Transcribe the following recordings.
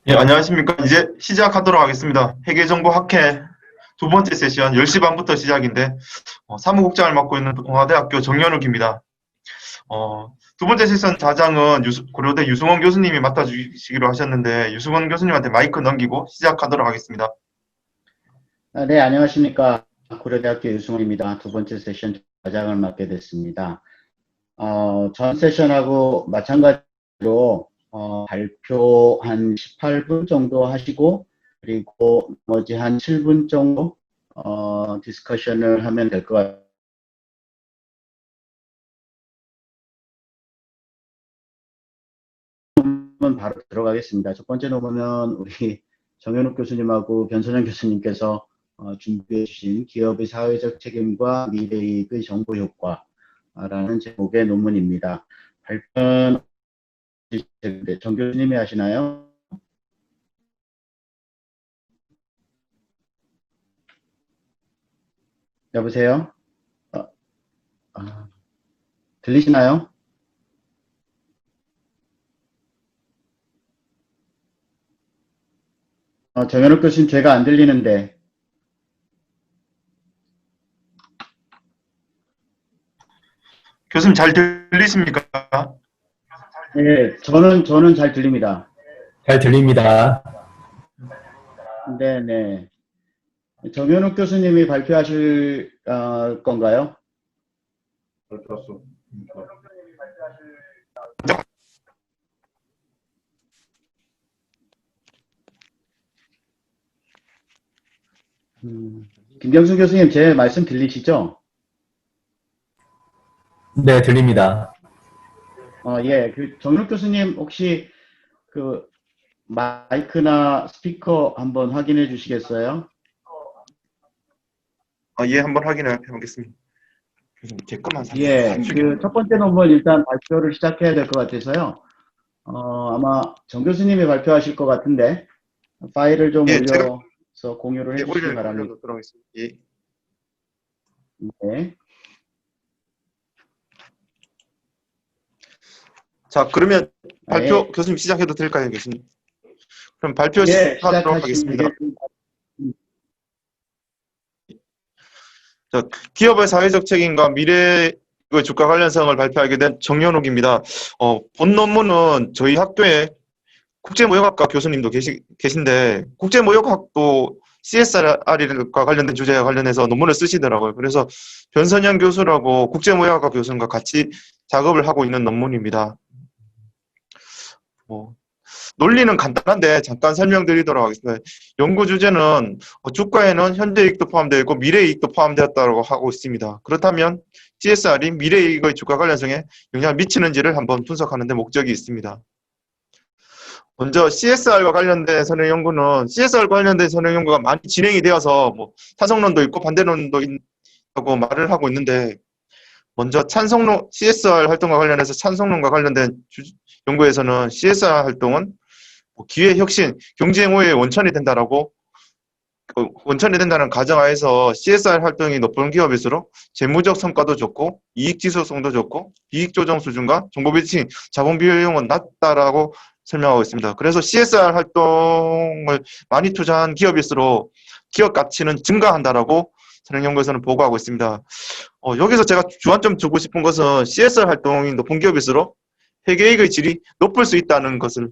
예, 안녕하십니까. 이제 시작하도록 하겠습니다. 회계정보 학회 두 번째 세션 10시 반부터 시작인데, 사무국장을 맡고 있는 동아대학교 정연욱입니다. 두 번째 세션 자장은 고려대 유승원 교수님이 맡아주시기로 하셨는데, 유승원 교수님한테 마이크 넘기고 시작하도록 하겠습니다. 네, 안녕하십니까. 고려대학교 유승원입니다. 두 번째 세션 과장을 맡게 됐습니다. 전 세션하고 마찬가지로 발표 한 18분 정도 하시고, 그리고 나머지 한 7분 정도 디스커션을 하면 될 것 같아요. 바로 들어가겠습니다. 첫 번째 논문은 우리 정현욱 교수님하고 변선영 교수님께서 준비해 주신 기업의 사회적 책임과 미래이익의 정보 효과라는 제목의 논문입니다. 발표는 정 교수님이 하시나요? 여보세요? 들리시나요? 정현욱 교수님, 제가 안 들리는데. 교수님 잘 들리십니까? 네, 저는 잘 들립니다. 잘 들립니다. 네네. 정현욱 교수님이 발표하실 건가요? 좋았어. 김경수 교수님, 제 말씀 들리시죠? 네, 들립니다. 예, 정윤욱 교수님 혹시 그 마이크나 스피커 한번 확인해 주시겠어요? 예, 한번 확인해 보겠습니다. 교수님, 제 것만 예, 첫 번째 논문 일단 발표를 시작해야 될 것 같아서요. 아마 정 교수님이 발표하실 것 같은데 파일을 좀 올려서 공유를 해주시기 바랍니다. 예. 네. 자, 그러면 발표 교수님 시작해도 될까요, 교수님? 그럼 발표 시작하도록 하겠습니다. 자, 기업의 사회적 책임과 미래의 주가 관련성을 발표하게 된 정연욱입니다. 본 논문은 저희 학교에 국제무역학과 교수님도 계신데 국제무역학도 CSR과 관련된 주제와 관련해서 논문을 쓰시더라고요. 그래서 변선영 교수라고 국제무역학과 교수님과 같이 작업을 하고 있는 논문입니다. 논리는 간단한데 잠깐 설명드리도록 하겠습니다. 연구 주제는 주가에는 현재 이익도 포함되어 있고 미래 이익도 포함되었다고 하고 있습니다. 그렇다면 CSR이 미래 이익의 주가 관련성에 영향을 미치는지를 한번 분석하는 데 목적이 있습니다. 먼저 CSR과 관련된 선행 연구는 CSR 관련된 선행 연구가 많이 진행이 되어서 찬성론도 있고 반대론도 있다고 말을 하고 있는데, 먼저 찬성론 CSR 활동과 관련해서 찬성론과 관련된 연구에서는 CSR 활동은 기회 혁신, 경쟁 우위의 원천이 된다라고 원천이 된다는 가정하에서 CSR 활동이 높은 기업일수록 재무적 성과도 좋고 이익 지속성도 좋고 이익 조정 수준과 정보 비칭, 자본 비용은 낮다라고 설명하고 있습니다. 그래서 CSR 활동을 많이 투자한 기업일수록 기업 가치는 증가한다라고 선행연구에서는 보고하고 있습니다. 여기서 제가 주안점 두고 싶은 것은 CSR 활동이 높은 기업일수록 회계이익의 질이 높을 수 있다는 것을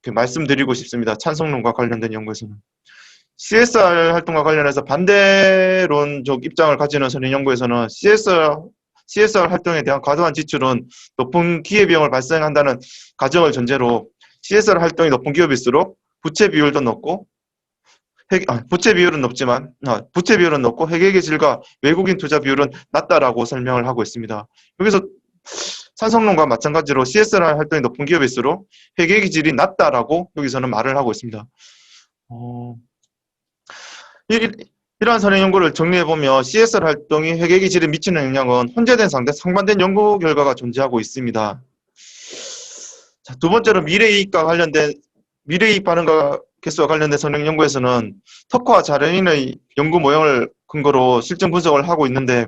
말씀드리고 싶습니다. 찬성론과 관련된 연구에서는. CSR 활동과 관련해서 반대론적 입장을 가지는 선행연구에서는 CSR 활동에 대한 과도한 지출은 높은 기회비용을 발생한다는 가정을 전제로 CSR 활동이 높은 기업일수록 부채 비율도 높고 부채 비율은 높지만 부채 비율은 높고 회계의 질과 외국인 투자 비율은 낮다라고 설명을 하고 있습니다. 여기서 찬성론과 마찬가지로 CSR 활동이 높은 기업일수록 회계의 질이 낮다라고 여기서는 말을 하고 있습니다. 이러한 선행 연구를 정리해보면 CSR 활동이 회계의 질에 미치는 영향은 혼재된 상반된 연구 결과가 존재하고 있습니다. 자, 두 번째로 미래이익과 관련된 미래이익 반응과 개수와 관련된 선행 연구에서는 특화 자연인의 연구 모형을 근거로 실증 분석을 하고 있는데,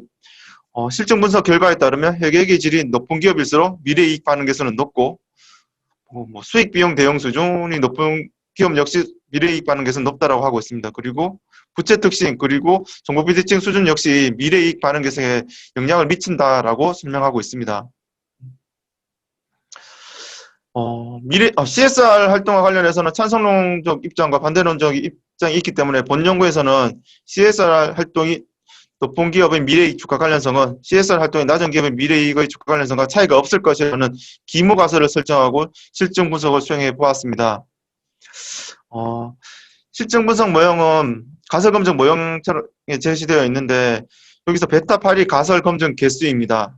실증 분석 결과에 따르면 회계의 질이 높은 기업일수록 미래이익 반응 개수는 높고 수익 비용 대응 수준이 높은 기업 역시 미래이익 반응 개선 높다라고 하고 있습니다. 그리고 부채 특징 그리고 정보 비대칭 수준 역시 미래이익 반응 개선에 영향을 미친다라고 설명하고 있습니다. CSR 활동과 관련해서는 찬성론적 입장과 반대론적 입장이 있기 때문에 본 연구에서는 CSR 활동이 높은 기업의 미래이익 주가 관련성은 CSR 활동이 낮은 기업의 미래이익의 주가 관련성과 차이가 없을 것이라는 기무 가설을 설정하고 실증 분석을 수행해 보았습니다. 실증 분석 모형은 가설 검증 모형처럼 제시되어 있는데 여기서 베타8이 가설 검증 개수입니다.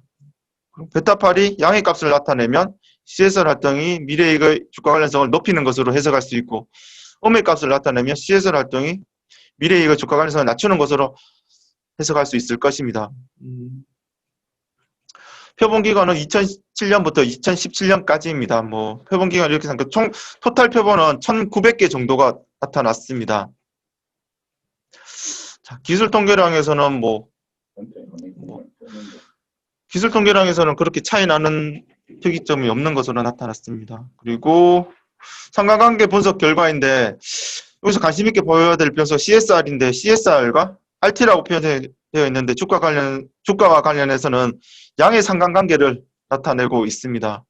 베타8이 양의 값을 나타내면 CSR 활동이 미래이익의 주가 관련성을 높이는 것으로 해석할 수 있고 음의 값을 나타내면 CSR 활동이 미래이익의 주가 관련성을 낮추는 것으로 해석할 수 있을 것입니다. 표본 기간은 2007년부터 2017년까지입니다. 표본 기간 이렇게 생각, 총 토탈 표본은 1,900개 정도가 나타났습니다. 자, 기술 통계량에서는 기술 통계량에서는 그렇게 차이 나는 특이점이 없는 것으로 나타났습니다. 그리고 상관관계 분석 결과인데 여기서 관심 있게 보여야 될 변수가 CSR인데 CSR과 RT라고 표현되어 있는데 주가와 관련해서는 양의 상관관계를 나타내고 있습니다.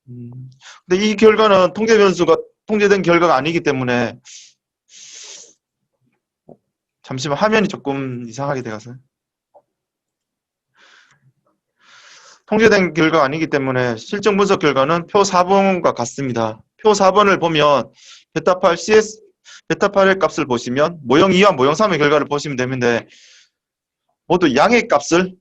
근데 이 결과는 통계 변수가 통제된 결과가 아니기 때문에 잠시만 화면이 조금 이상하게 돼가서요. 통제된 결과가 아니기 때문에 실증 분석 결과는 표 4번과 같습니다. 표 4번을 보면 베타8의 값을 보시면 모형 2와 모형 3의 결과를 보시면 되는데 모두 양의 값을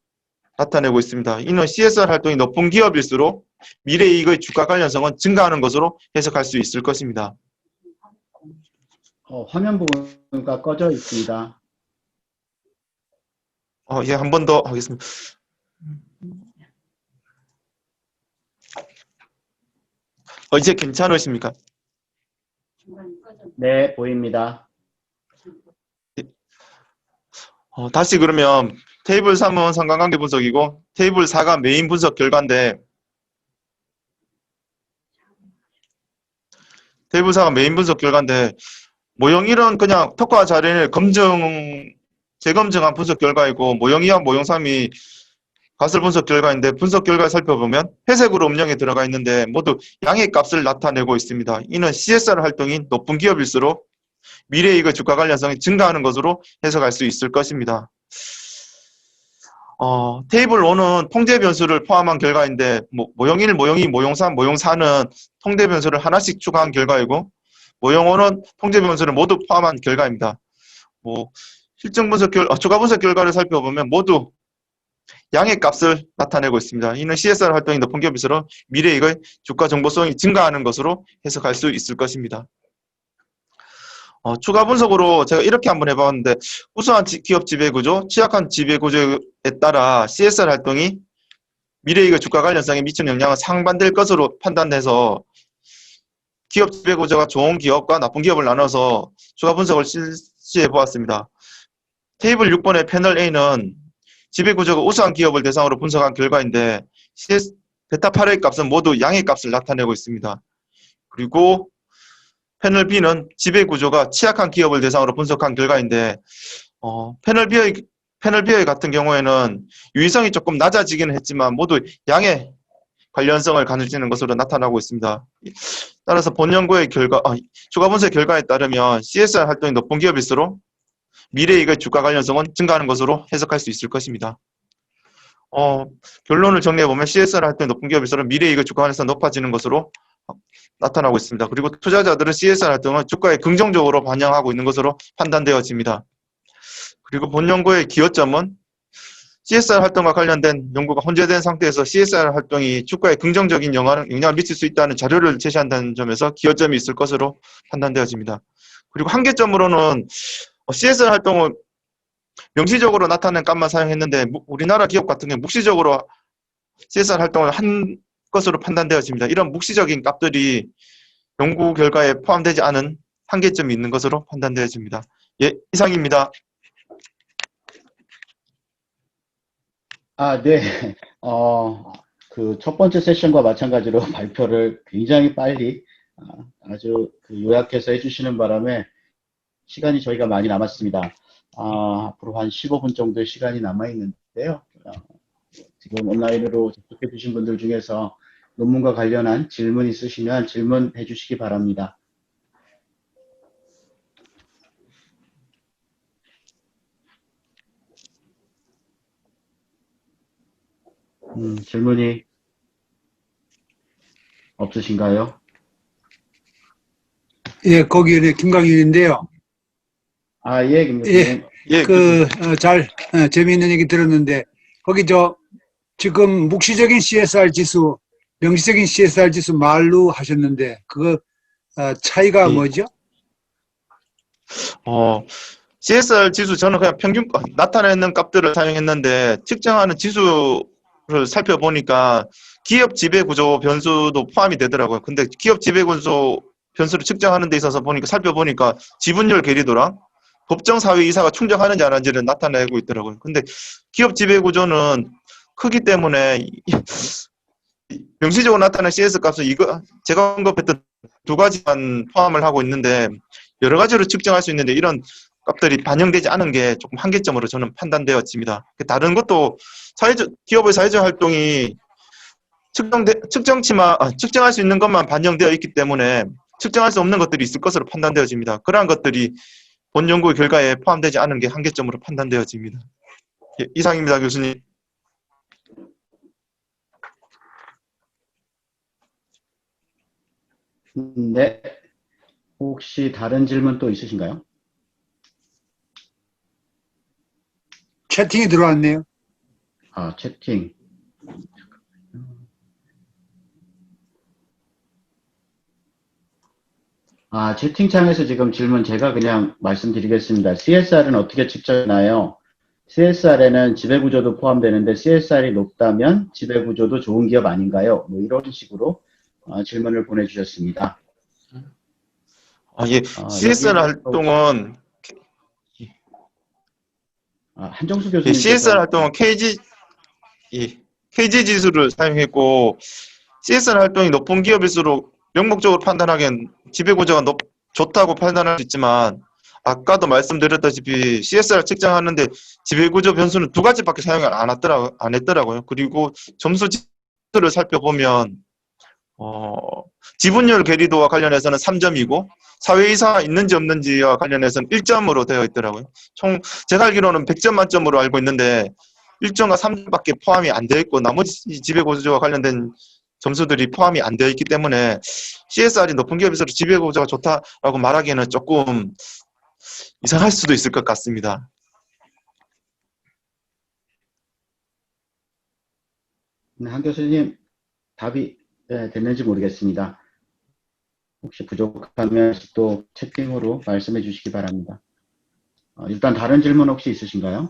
나타내고 있습니다. 이는 CSR 활동이 높은 기업일수록 미래이익의 주가 관련성은 증가하는 것으로 해석할 수 있을 것입니다. 화면 부분가 꺼져 있습니다. 예, 한 번 더 하겠습니다. 이제 괜찮으십니까? 네, 보입니다. 다시 그러면 테이블 3은 상관관계 분석이고 테이블 4가 메인 분석 결과인데 테이블 4가 메인 분석 결과인데 모형 1은 그냥 특화 자료를 재검증한 분석 결과이고 모형 2와 모형 3이 가설 분석 결과인데 분석 결과를 살펴보면 회색으로 음영에 들어가 있는데 모두 양의 값을 나타내고 있습니다. 이는 CSR 활동이 높은 기업일수록 미래이익의 주가 관련성이 증가하는 것으로 해석할 수 있을 것입니다. 테이블 5는 통제 변수를 포함한 결과인데 모형 1, 모형 2, 모형 3, 모형 4는 통제 변수를 하나씩 추가한 결과이고 모형 5는 통제 변수를 모두 포함한 결과입니다. 실증 분석 추가 분석 결과를 살펴보면 모두 양의 값을 나타내고 있습니다. 이는 CSR 활동이 높은 기업일수록 미래이익의 주가 정보성이 증가하는 것으로 해석할 수 있을 것입니다. 추가 분석으로 제가 이렇게 한번 해봤는데 우수한 기업 지배구조, 취약한 지배구조에 따라 CSR 활동이 미래이익의 주가 관련성에 미치는 영향은 상반될 것으로 판단돼서 기업 지배구조가 좋은 기업과 나쁜 기업을 나눠서 추가 분석을 실시해 보았습니다. 테이블 6번의 패널 A는 지배구조가 우수한 기업을 대상으로 분석한 결과인데 베타8의 값은 모두 양의 값을 나타내고 있습니다. 그리고 패널 B는 지배구조가 취약한 기업을 대상으로 분석한 결과인데 패널 B의 같은 경우에는 유의성이 조금 낮아지기는 했지만 모두 양의 관련성을 가지는 것으로 나타나고 있습니다. 따라서 본 연구의 추가 분석 결과에 따르면 CSR 활동이 높은 기업일수록 미래이익의 주가 관련성은 증가하는 것으로 해석할 수 있을 것입니다. 결론을 정리해보면 CSR 활동이 높은 기업일수록 미래이익의 주가 관련성이 높아지는 것으로 나타나고 있습니다. 그리고 투자자들은 CSR 활동을 주가에 긍정적으로 반영하고 있는 것으로 판단되어집니다. 그리고 본 연구의 기여점은 CSR 활동과 관련된 연구가 혼재된 상태에서 CSR 활동이 주가에 긍정적인 영향을 미칠 수 있다는 자료를 제시한다는 점에서 기여점이 있을 것으로 판단되어집니다. 그리고 한계점으로는 CSR 활동을 명시적으로 나타낸 값만 사용했는데 우리나라 기업 같은 경우 묵시적으로 CSR 활동을 한 것으로 판단되어집니다. 이런 묵시적인 값들이 연구 결과에 포함되지 않은 한계점이 있는 것으로 판단되어집니다. 예, 이상입니다. 네. 그 첫 번째 세션과 마찬가지로 발표를 굉장히 빨리 아주 그 요약해서 해주시는 바람에 시간이 저희가 많이 남았습니다. 앞으로 한 15분 정도의 시간이 남아있는데요. 지금 온라인으로 접속해 주신 분들 중에서 논문과 관련한 질문 있으시면 질문해 주시기 바랍니다. 질문이 없으신가요? 예, 거기 김광일인데요. 예, 김 교수님. 예, 재미있는 얘기 들었는데, 거기 지금 묵시적인 CSR 지수, 명시적인 CSR 지수 말로 하셨는데, 그거, 차이가 예. 뭐죠? CSR 지수 저는 그냥 평균 나타내는 값들을 사용했는데 측정하는 지수를 살펴보니까 기업 지배구조 변수도 포함이 되더라고요. 근데 기업 지배구조 변수를 측정하는 데 있어서 살펴보니까 지분율 괴리도랑 법정 사회 이사가 충족하는지 안 하는지를 나타내고 있더라고요. 근데 기업 지배구조는 크기 때문에 명시적으로 나타나는 CS 값은 제가 언급했던 두 가지만 포함을 하고 있는데 여러 가지로 측정할 수 있는데 이런 값들이 반영되지 않은 게 조금 한계점으로 저는 판단되었습니다. 다른 것도 기업의 사회적 활동이 측정할 수 있는 것만 반영되어 있기 때문에 측정할 수 없는 것들이 있을 것으로 판단되어집니다. 그러한 것들이 본 연구의 결과에 포함되지 않은 게 한계점으로 판단되어집니다. 예, 이상입니다, 교수님. 네. 혹시 다른 질문 또 있으신가요? 채팅이 들어왔네요. 채팅. 채팅창에서 지금 질문 제가 그냥 말씀드리겠습니다. CSR은 어떻게 측정하나요? CSR에는 지배구조도 포함되는데 CSR이 높다면 지배구조도 좋은 기업 아닌가요? 뭐 이런 식으로 질문을 보내주셨습니다. 예. CSR 활동은 한정수 예, 교수님. CSR 활동은 KG 지수를 사용했고 CSR 활동이 높은 기업일수록 명목적으로 판단하기엔 지배구조가 좋다고 판단할 수 있지만 아까도 말씀드렸다시피 CSR 측정하는데 지배구조 변수는 두 가지밖에 사용을 안 했더라고요. 그리고 점수 지수를 살펴보면 지분율 괴리도와 관련해서는 3점이고 사회이사 있는지 없는지와 관련해서는 1점으로 되어 있더라고요. 총 제가 알기로는 100점 만점으로 알고 있는데 1점과 3점밖에 포함이 안 되어 있고 나머지 지배구조와 관련된 점수들이 포함이 안 되어 있기 때문에 CSR이 높은 기업에서 지배구조가 좋다라고 말하기에는 조금 이상할 수도 있을 것 같습니다. 한 교수님 답이 됐는지 모르겠습니다. 혹시 부족하면 또 채팅으로 말씀해 주시기 바랍니다. 일단 다른 질문 혹시 있으신가요?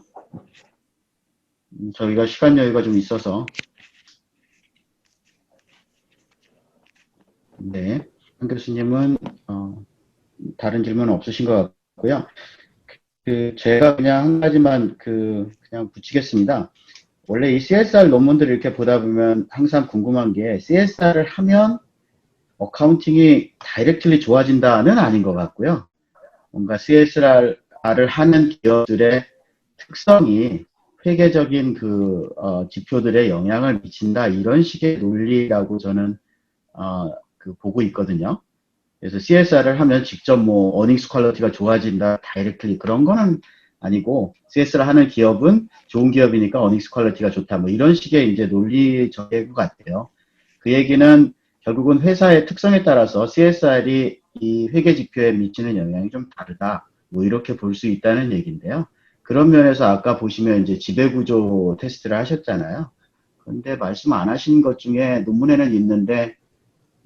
저희가 시간 여유가 좀 있어서. 네, 한 교수님은 다른 질문은 없으신 것 같고요. 제가 그냥 한 가지만 그냥 붙이겠습니다. 원래 이 CSR 논문들을 이렇게 보다 보면 항상 궁금한 게 CSR을 하면 어카운팅이 다이렉트리 좋아진다는 아닌 것 같고요. 뭔가 CSR을 하는 기업들의 특성이 회계적인 지표들에 영향을 미친다 이런 식의 논리라고 저는 보고 있거든요. 그래서 CSR을 하면 직접 뭐 어닝스 퀄리티가 좋아진다 다이렉트리 그런 거는 아니고 CSR을 하는 기업은 좋은 기업이니까 어닝스 퀄리티가 좋다 뭐 이런 식의 이제 논리적인 것 같아요. 그 얘기는 결국은 회사의 특성에 따라서 CSR이 이 회계 지표에 미치는 영향이 좀 다르다 뭐 이렇게 볼 수 있다는 얘기인데요. 그런 면에서 아까 보시면 이제 지배구조 테스트를 하셨잖아요. 그런데 말씀 안 하신 것 중에 논문에는 있는데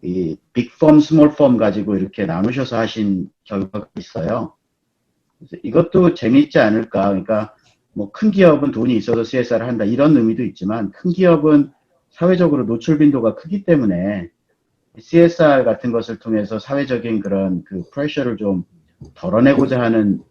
이 빅펌, 스몰펌 가지고 이렇게 나누셔서 하신 결과가 있어요. 그래서 이것도 재미있지 않을까. 그러니까 뭐 큰 기업은 돈이 있어서 CSR을 한다 이런 의미도 있지만 큰 기업은 사회적으로 노출 빈도가 크기 때문에 CSR 같은 것을 통해서 사회적인 그런 프레셔를 좀 덜어내고자 하는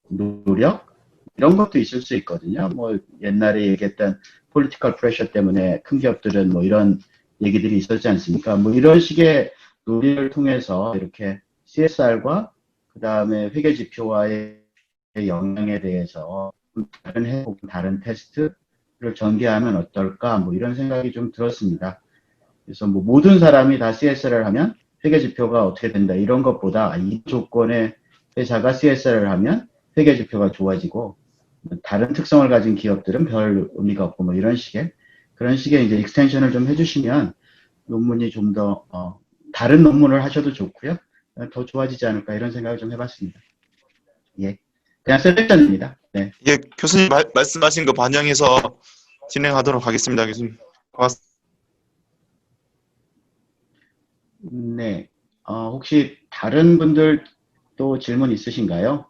노력 이런 것도 있을 수 있거든요. 뭐 옛날에 얘기했던 폴리티컬 프레셔 때문에 큰 기업들은 뭐 이런 얘기들이 있었지 않습니까? 뭐 이런 식의 논의를 통해서 이렇게 CSR과 그 다음에 회계 지표와의 영향에 대해서 다른 해석, 다른 테스트를 전개하면 어떨까, 뭐 이런 생각이 좀 들었습니다. 그래서 뭐 모든 사람이 다 CSR을 하면 회계 지표가 어떻게 된다 이런 것보다 이 조건의 회사가 CSR을 하면 회계 지표가 좋아지고 다른 특성을 가진 기업들은 별 의미가 없고 뭐 이런 식의 그런 식의 이제 익스텐션을 좀 해주시면 논문이 좀 더 다른 논문을 하셔도 좋고요. 더 좋아지지 않을까 이런 생각을 좀 해봤습니다. 예, 그냥 셀렉션입니다. 네. 예, 교수님 말씀하신 거 반영해서 진행하도록 하겠습니다, 교수님. 고맙습니다. 네. 혹시 다른 분들 또 질문 있으신가요?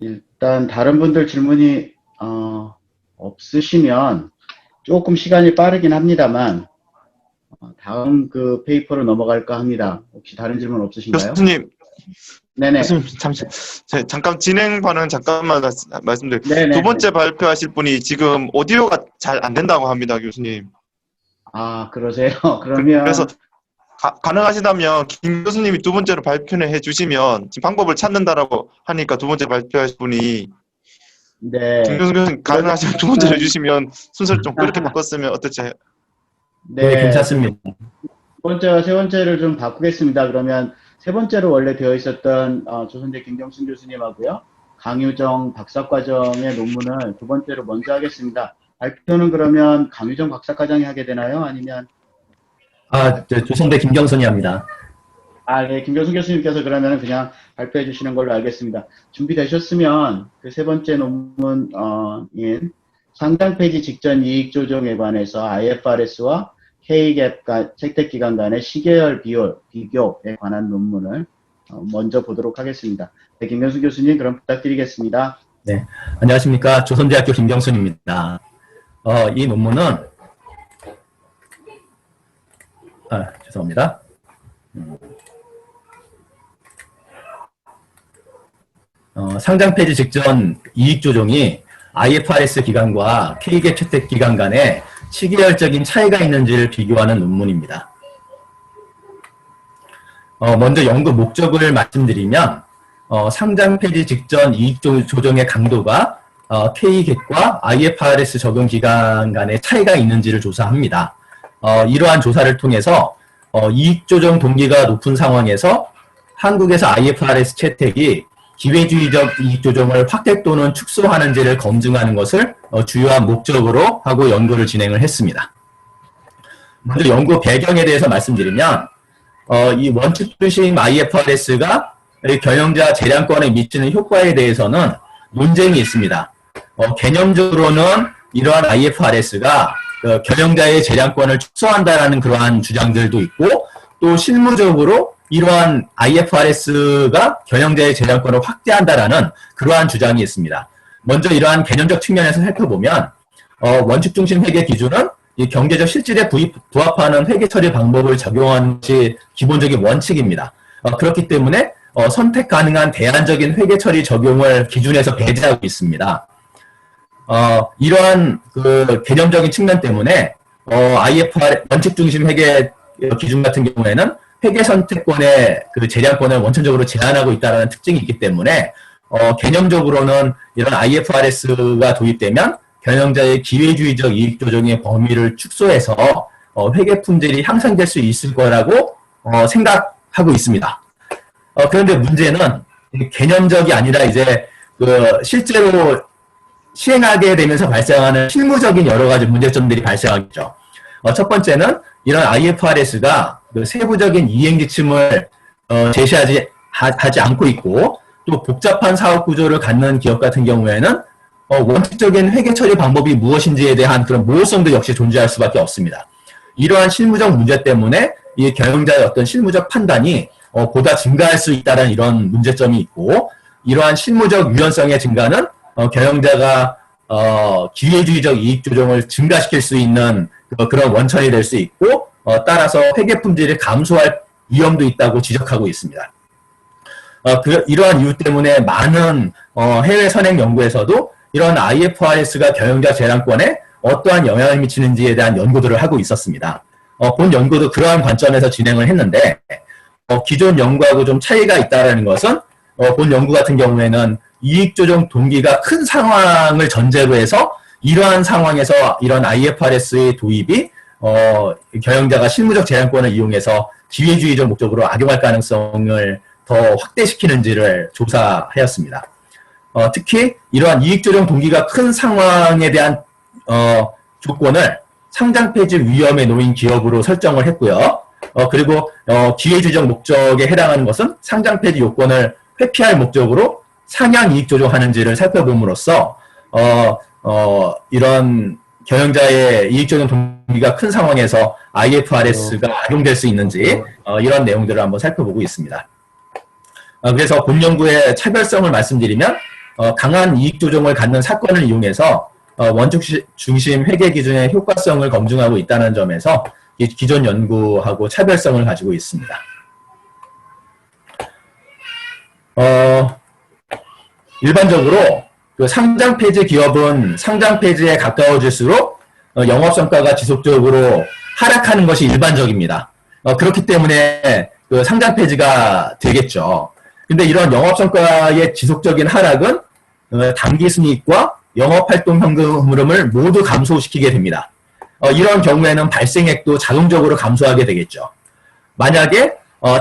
일단 다른 분들 질문이 없으시면 조금 시간이 빠르긴 합니다만 다음 그 페이퍼로 넘어갈까 합니다. 혹시 다른 질문 없으신가요? 교수님, 네네. 교수님 잠깐 진행반은 잠깐만 말씀드릴게요. 네네. 두 번째 발표하실 분이 지금 오디오가 잘 안 된다고 합니다, 교수님. 아, 그러세요? 그러면 그래서 가능하시다면 김 교수님이 두 번째로 발표를 해주시면 지금 방법을 찾는다라고 하니까 두 번째 발표하실 분이 네. 김 교수님 가능하시면 두 번째로 해주시면 순서를 좀 그렇게 바꿨으면 어떨지. 네, 괜찮습니다. 두 번째와 세 번째를 좀 바꾸겠습니다. 그러면 세 번째로 원래 되어 있었던 조선대 김경순 교수님하고요. 강유정 박사과정의 논문을 두 번째로 먼저 하겠습니다. 발표는 그러면 강유정 박사과정이 하게 되나요? 아니면 조선대 김경선이 합니다. 네, 김경순 교수님께서 그러면 그냥 발표해 주시는 걸로 알겠습니다. 준비되셨으면 그 세 번째 논문인 상장 폐지 직전 이익 조정에 관해서 IFRS와 K갭 채택기간 간의 시계열 비교에 관한 논문을 먼저 보도록 하겠습니다. 네, 김경순 교수님 그럼 부탁드리겠습니다. 네, 안녕하십니까. 조선대학교 김경순입니다. 이 논문은 죄송합니다. 상장 폐지 직전 이익 조정이 IFRS 기간과 K갭 채택 기간 간에 시계열적인 차이가 있는지를 비교하는 논문입니다. 먼저 연구 목적을 말씀드리면 상장 폐지 직전 이익 조정의 강도가 K갭과 IFRS 적용 기간 간의 차이가 있는지를 조사합니다. 이러한 조사를 통해서 이익 조정 동기가 높은 상황에서 한국에서 IFRS 채택이 기회주의적 이익 조정을 확대 또는 축소하는지를 검증하는 것을 주요한 목적으로 하고 연구를 진행을 했습니다. 먼저 연구 배경에 대해서 말씀드리면 이 원칙 중심 IFRS가 경영자 재량권에 미치는 효과에 대해서는 논쟁이 있습니다. 개념적으로는 이러한 IFRS가 경영자의 재량권을 축소한다라는 그러한 주장들도 있고 또 실무적으로 이러한 IFRS가 경영자의 재량권을 확대한다라는 그러한 주장이 있습니다. 먼저 이러한 개념적 측면에서 살펴보면 원칙 중심 회계 기준은 이 경제적 실질에 부합하는 회계 처리 방법을 적용하는 것이 기본적인 원칙입니다. 그렇기 때문에 선택 가능한 대안적인 회계 처리 적용을 기준에서 배제하고 있습니다. 이러한 그 개념적인 측면 때문에 IFRS 원칙 중심 회계 기준 같은 경우에는 회계 선택권의 그 재량권을 원천적으로 제한하고 있다는 특징이 있기 때문에 개념적으로는 이런 IFRS가 도입되면 경영자의 기회주의적 이익 조정의 범위를 축소해서 회계 품질이 향상될 수 있을 거라고 생각하고 있습니다. 그런데 문제는 개념적이 아니라 이제 그 실제로 시행하게 되면서 발생하는 실무적인 여러 가지 문제점들이 발생하겠죠. 첫 번째는 이런 IFRS가 그 세부적인 이행 지침을 하지 않고 있고 또 복잡한 사업 구조를 갖는 기업 같은 경우에는 원칙적인 회계 처리 방법이 무엇인지에 대한 그런 모호성도 역시 존재할 수밖에 없습니다. 이러한 실무적 문제 때문에 이 경영자의 어떤 실무적 판단이 보다 증가할 수 있다는 이런 문제점이 있고 이러한 실무적 유연성의 증가는 경영자가 기회주의적 이익 조정을 증가시킬 수 있는 그런 원천이 될 수 있고 따라서 회계 품질이 감소할 위험도 있다고 지적하고 있습니다. 이러한 이유 때문에 많은 해외 선행 연구에서도 이런 IFRS가 경영자 재량권에 어떠한 영향을 미치는지에 대한 연구들을 하고 있었습니다. 본 연구도 그러한 관점에서 진행을 했는데 기존 연구하고 좀 차이가 있다는 것은 본 연구 같은 경우에는 이익 조정 동기가 큰 상황을 전제로 해서 이러한 상황에서 이런 IFRS의 도입이 경영자가 실무적 재량권을 이용해서 기회주의적 목적으로 악용할 가능성을 더 확대시키는지를 조사하였습니다. 특히 이러한 이익 조정 동기가 큰 상황에 대한 조건을 상장 폐지 위험에 놓인 기업으로 설정을 했고요. 그리고 기회주의적 목적에 해당하는 것은 상장 폐지 요건을 회피할 목적으로 상향 이익 조정하는지를 살펴봄으로써 이런 경영자의 이익 조정 동기가 큰 상황에서 IFRS가 악용될 수 있는지 이런 내용들을 한번 살펴보고 있습니다. 그래서 본 연구의 차별성을 말씀드리면 강한 이익 조정을 갖는 사건을 이용해서 원칙 중심 회계 기준의 효과성을 검증하고 있다는 점에서 기존 연구하고 차별성을 가지고 있습니다. 일반적으로 그 상장 폐지 기업은 상장 폐지에 가까워질수록 영업성과가 지속적으로 하락하는 것이 일반적입니다. 그렇기 때문에 그 상장 폐지가 되겠죠. 근데 이런 영업성과의 지속적인 하락은 당기순이익과 영업활동 현금 흐름을 모두 감소시키게 됩니다. 이런 경우에는 발생액도 자동적으로 감소하게 되겠죠. 만약에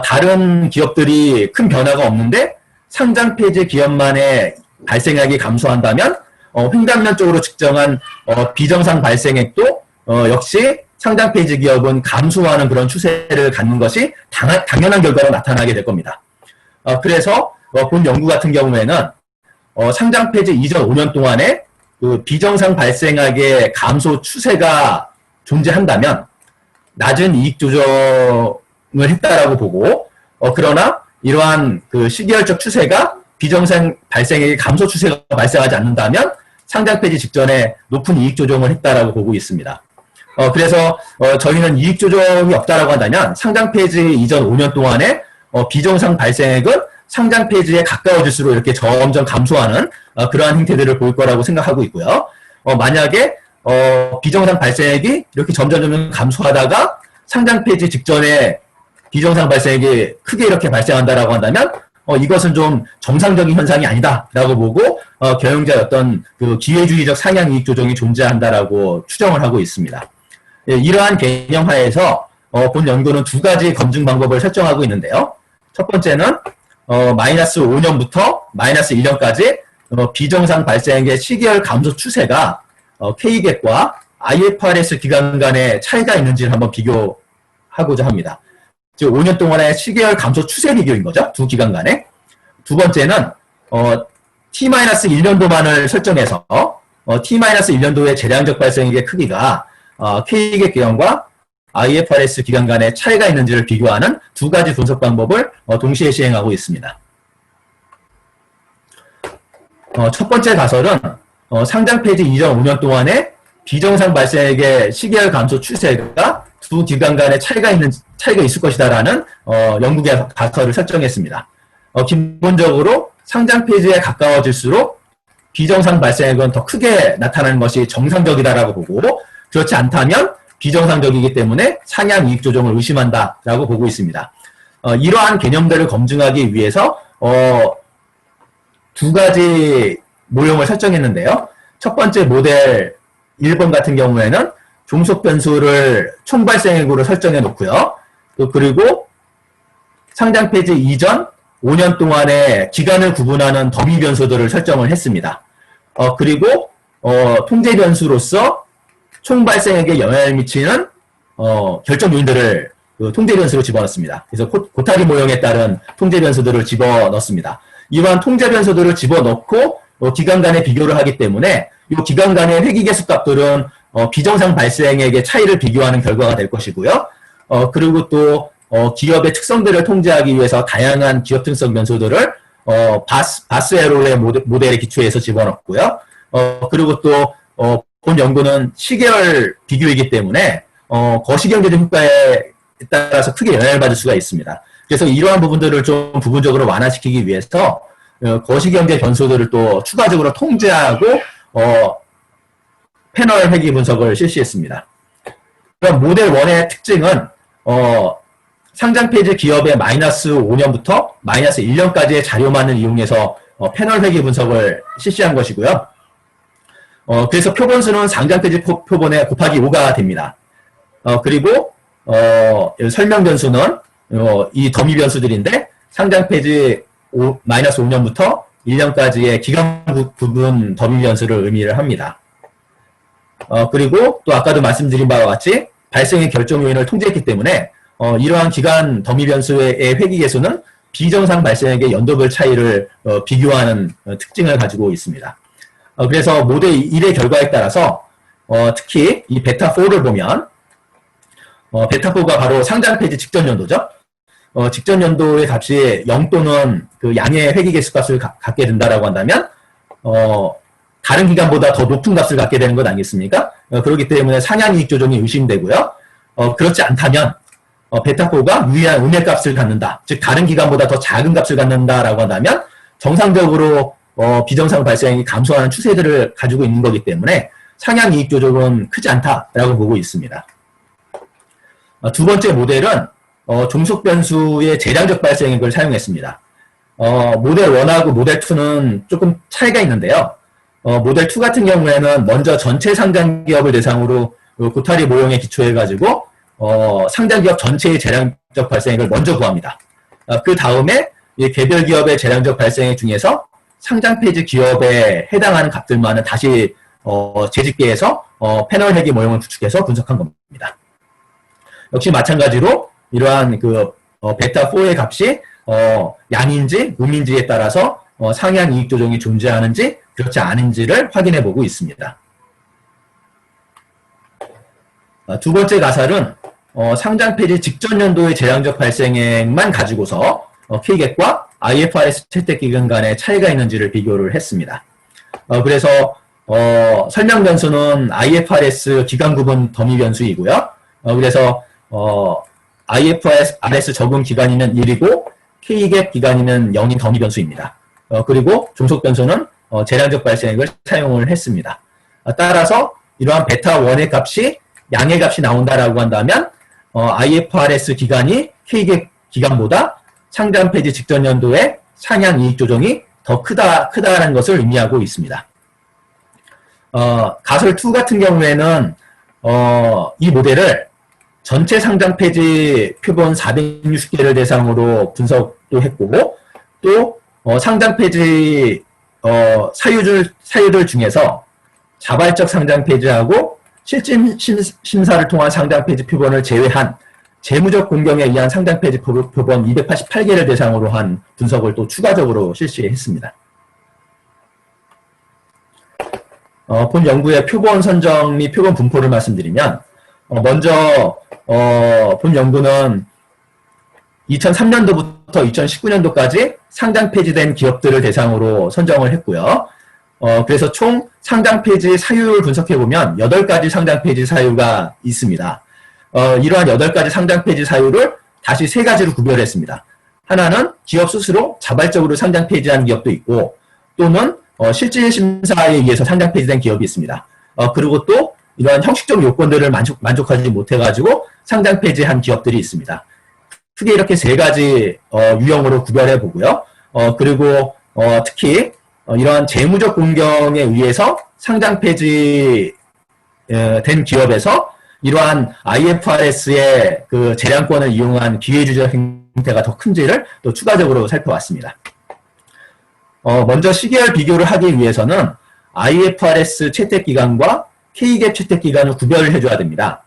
다른 기업들이 큰 변화가 없는데 상장 폐지 기업만의 발생액이 감소한다면 횡단면적으로 측정한 비정상 발생액도 역시 상장 폐지 기업은 감소하는 그런 추세를 갖는 것이 당연한 결과로 나타나게 될 겁니다. 그래서 본 연구 같은 경우에는 상장 폐지 이전 5년 동안에 그 비정상 발생액의 감소 추세가 존재한다면 낮은 이익 조정을 했다라고 보고 그러나 이러한 그 시기열적 추세가 비정상 발생액의 감소 추세가 발생하지 않는다면 상장 폐지 직전에 높은 이익 조정을 했다라고 보고 있습니다. 그래서 저희는 이익 조정이 없다라고 한다면 상장 폐지 이전 5년 동안에 비정상 발생액은 상장 폐지에 가까워질수록 이렇게 점점 감소하는 그러한 행태들을 볼 거라고 생각하고 있고요. 만약에 비정상 발생액이 이렇게 점점 감소하다가 상장 폐지 직전에 비정상 발생액이 크게 이렇게 발생한다라고 한다면 이것은 좀 정상적인 현상이 아니다라고 보고 경영자의 어떤 그 기회주의적 상향 이익 조정이 존재한다라고 추정을 하고 있습니다. 이러한 개념하에서 본 연구는 두 가지 검증 방법을 설정하고 있는데요. 첫 번째는 마이너스 5년부터 마이너스 1년까지 비정상 발생액의 시계열 감소 추세가 K갭과 IFRS 기간 간의 차이가 있는지를 한번 비교하고자 합니다. 즉 5년 동안의 시계열 감소 추세 비교인 거죠. 두 기간 간에. 두 번째는 T-1년도만을 설정해서 T-1년도의 재량적 발생액의 크기가 K갭 기간과 IFRS 기간 간의 차이가 있는지를 비교하는 두 가지 분석 방법을 동시에 시행하고 있습니다. 첫 번째 가설은 상장 폐지 이전 5년 동안에 비정상 발생액의 시계열 감소 추세가 두 기간 간의 차이가 있을 것이다라는 연구 가설을 설정했습니다. 기본적으로 상장 폐지에 가까워질수록 비정상 발생액은 더 크게 나타나는 것이 정상적이다라고 보고 그렇지 않다면 비정상적이기 때문에 상향 이익 조정을 의심한다라고 보고 있습니다. 이러한 개념들을 검증하기 위해서 두 가지 모형을 설정했는데요. 첫 번째 모델 1번 같은 경우에는 종속 변수를 총 발생액으로 설정해 놓고요. 그리고 상장 폐지 이전 5년 동안의 기간을 구분하는 더미 변수들을 설정을 했습니다. 그리고 통제 변수로서 총 발생액에 영향을 미치는 결정 요인들을 통제 변수로 집어넣습니다. 그래서 고타리 모형에 따른 통제 변수들을 집어넣습니다. 이러한 통제 변수들을 집어넣고 기간 간의 비교를 하기 때문에 이 기간 간의 회귀계수 값들은 비정상 발생액의 차이를 비교하는 결과가 될 것이고요. 그리고 또 기업의 특성들을 통제하기 위해서 다양한 기업 특성 변수들을 바스에로의 모델에 기초해서 집어넣고요. 그리고 또 본 연구는 시계열 비교이기 때문에 거시경제적 효과에 따라서 크게 영향을 받을 수가 있습니다. 그래서 이러한 부분들을 좀 부분적으로 완화시키기 위해서 거시경제 변수들을 또 추가적으로 통제하고 패널 회귀 분석을 실시했습니다. 그럼 모델 1의 특징은 상장 폐지 기업의 마이너스 5년부터 마이너스 1년까지의 자료만을 이용해서 패널 회귀 분석을 실시한 것이고요. 그래서 표본수는 상장 폐지 표본의 곱하기 5가 됩니다. 그리고 설명 변수는 이 더미 변수들인데 상장 폐지 마이너스 5년부터 1년까지의 기간 부분 더미 변수를 의미를 합니다. 그리고 또 아까도 말씀드린 바와 같이 발생의 결정 요인을 통제했기 때문에 이러한 기간 더미 변수의 회귀 개수는 비정상 발생액의 연도별 차이를 비교하는 특징을 가지고 있습니다. 그래서 모델 1의 결과에 따라서 특히 이 베타4를 보면 베타4가 바로 상장 폐지 직전 연도죠. 직전 연도의 값이 0 또는 그 양의 회귀 개수 값을 갖게 된다라고 한다면 다른 기간보다 더 높은 값을 갖게 되는 것 아니겠습니까? 그렇기 때문에 상향 이익 조정이 의심되고요. 그렇지 않다면 베타4가 유의한 음의 값을 갖는다. 즉 다른 기간보다 더 작은 값을 갖는다라고 한다면 정상적으로 비정상 발생이 감소하는 추세들을 가지고 있는 거기 때문에 상향 이익 조정은 크지 않다라고 보고 있습니다. 두 번째 모델은 종속 변수의 재량적 발생액을 사용했습니다. 모델 1하고 모델 2는 조금 차이가 있는데요. 모델 2 같은 경우에는 먼저 전체 상장 기업을 대상으로 고타리 모형에 기초해가지고 상장 기업 전체의 재량적 발생액을 먼저 구합니다. 그 다음에 개별 기업의 재량적 발생액 중에서 상장 폐지 기업에 해당하는 값들만은 다시 재집계해서 패널 회귀 모형을 구축해서 분석한 겁니다. 역시 마찬가지로 이러한 그 베타4의 값이 양인지 음인지에 따라서 상향 이익 조정이 존재하는지 그렇지 않은지를 확인해 보고 있습니다. 두 번째 가설은 상장 폐지 직전 연도의 재량적 발생액만 가지고서 K갭과 IFRS 채택 기간 간의 차이가 있는지를 비교를 했습니다. 그래서 설명 변수는 IFRS 기간 구분 더미 변수이고요. 그래서 IFRS 적용 기간이면 1이고 K갭 기간이면 0인 더미 변수입니다. 그리고 종속 변수는 재량적 발생액을 사용을 했습니다. 따라서 이러한 베타1의 값이 양의 값이 나온다라고 한다면 IFRS 기간이 K갭 기간보다 상장 폐지 직전 연도의 상향 이익 조정이 더 크다라는 것을 의미하고 있습니다. 가설 2 같은 경우에는 이 모델을 전체 상장 폐지 표본 460개를 대상으로 분석도 했고 또 상장 폐지 사유들 중에서 자발적 상장 폐지하고 실질 심사를 통한 상장 폐지 표본을 제외한 재무적 공경에 의한 상장 폐지 표본 288개를 대상으로 한 분석을 또 추가적으로 실시했습니다. 본 연구의 표본 선정 및 표본 분포를 말씀드리면 먼저 본 연구는 2003년도부터 2019년도까지 상장 폐지된 기업들을 대상으로 선정을 했고요. 그래서 총 상장 폐지 사유를 분석해보면 8가지 상장 폐지 사유가 있습니다. 이러한 8가지 상장 폐지 사유를 다시 3가지로 구별했습니다. 하나는 기업 스스로 자발적으로 상장 폐지한 기업도 있고 또는 실질 심사에 의해서 상장 폐지된 기업이 있습니다. 그리고 또 이러한 형식적 요건들을 만족하지 못해가지고 상장 폐지한 기업들이 있습니다. 크게 이렇게 3가지 유형으로 구별해 보고요. 그리고 특히 이러한 재무적 공경에 의해서 상장 폐지된 기업에서 이러한 IFRS의 그 재량권을 이용한 기회주적 형태가 더 큰지를 또 추가적으로 살펴봤습니다. 먼저 시계열 비교를 하기 위해서는 IFRS 채택기간과 K갭 채택기간을 구별을 해줘야 됩니다.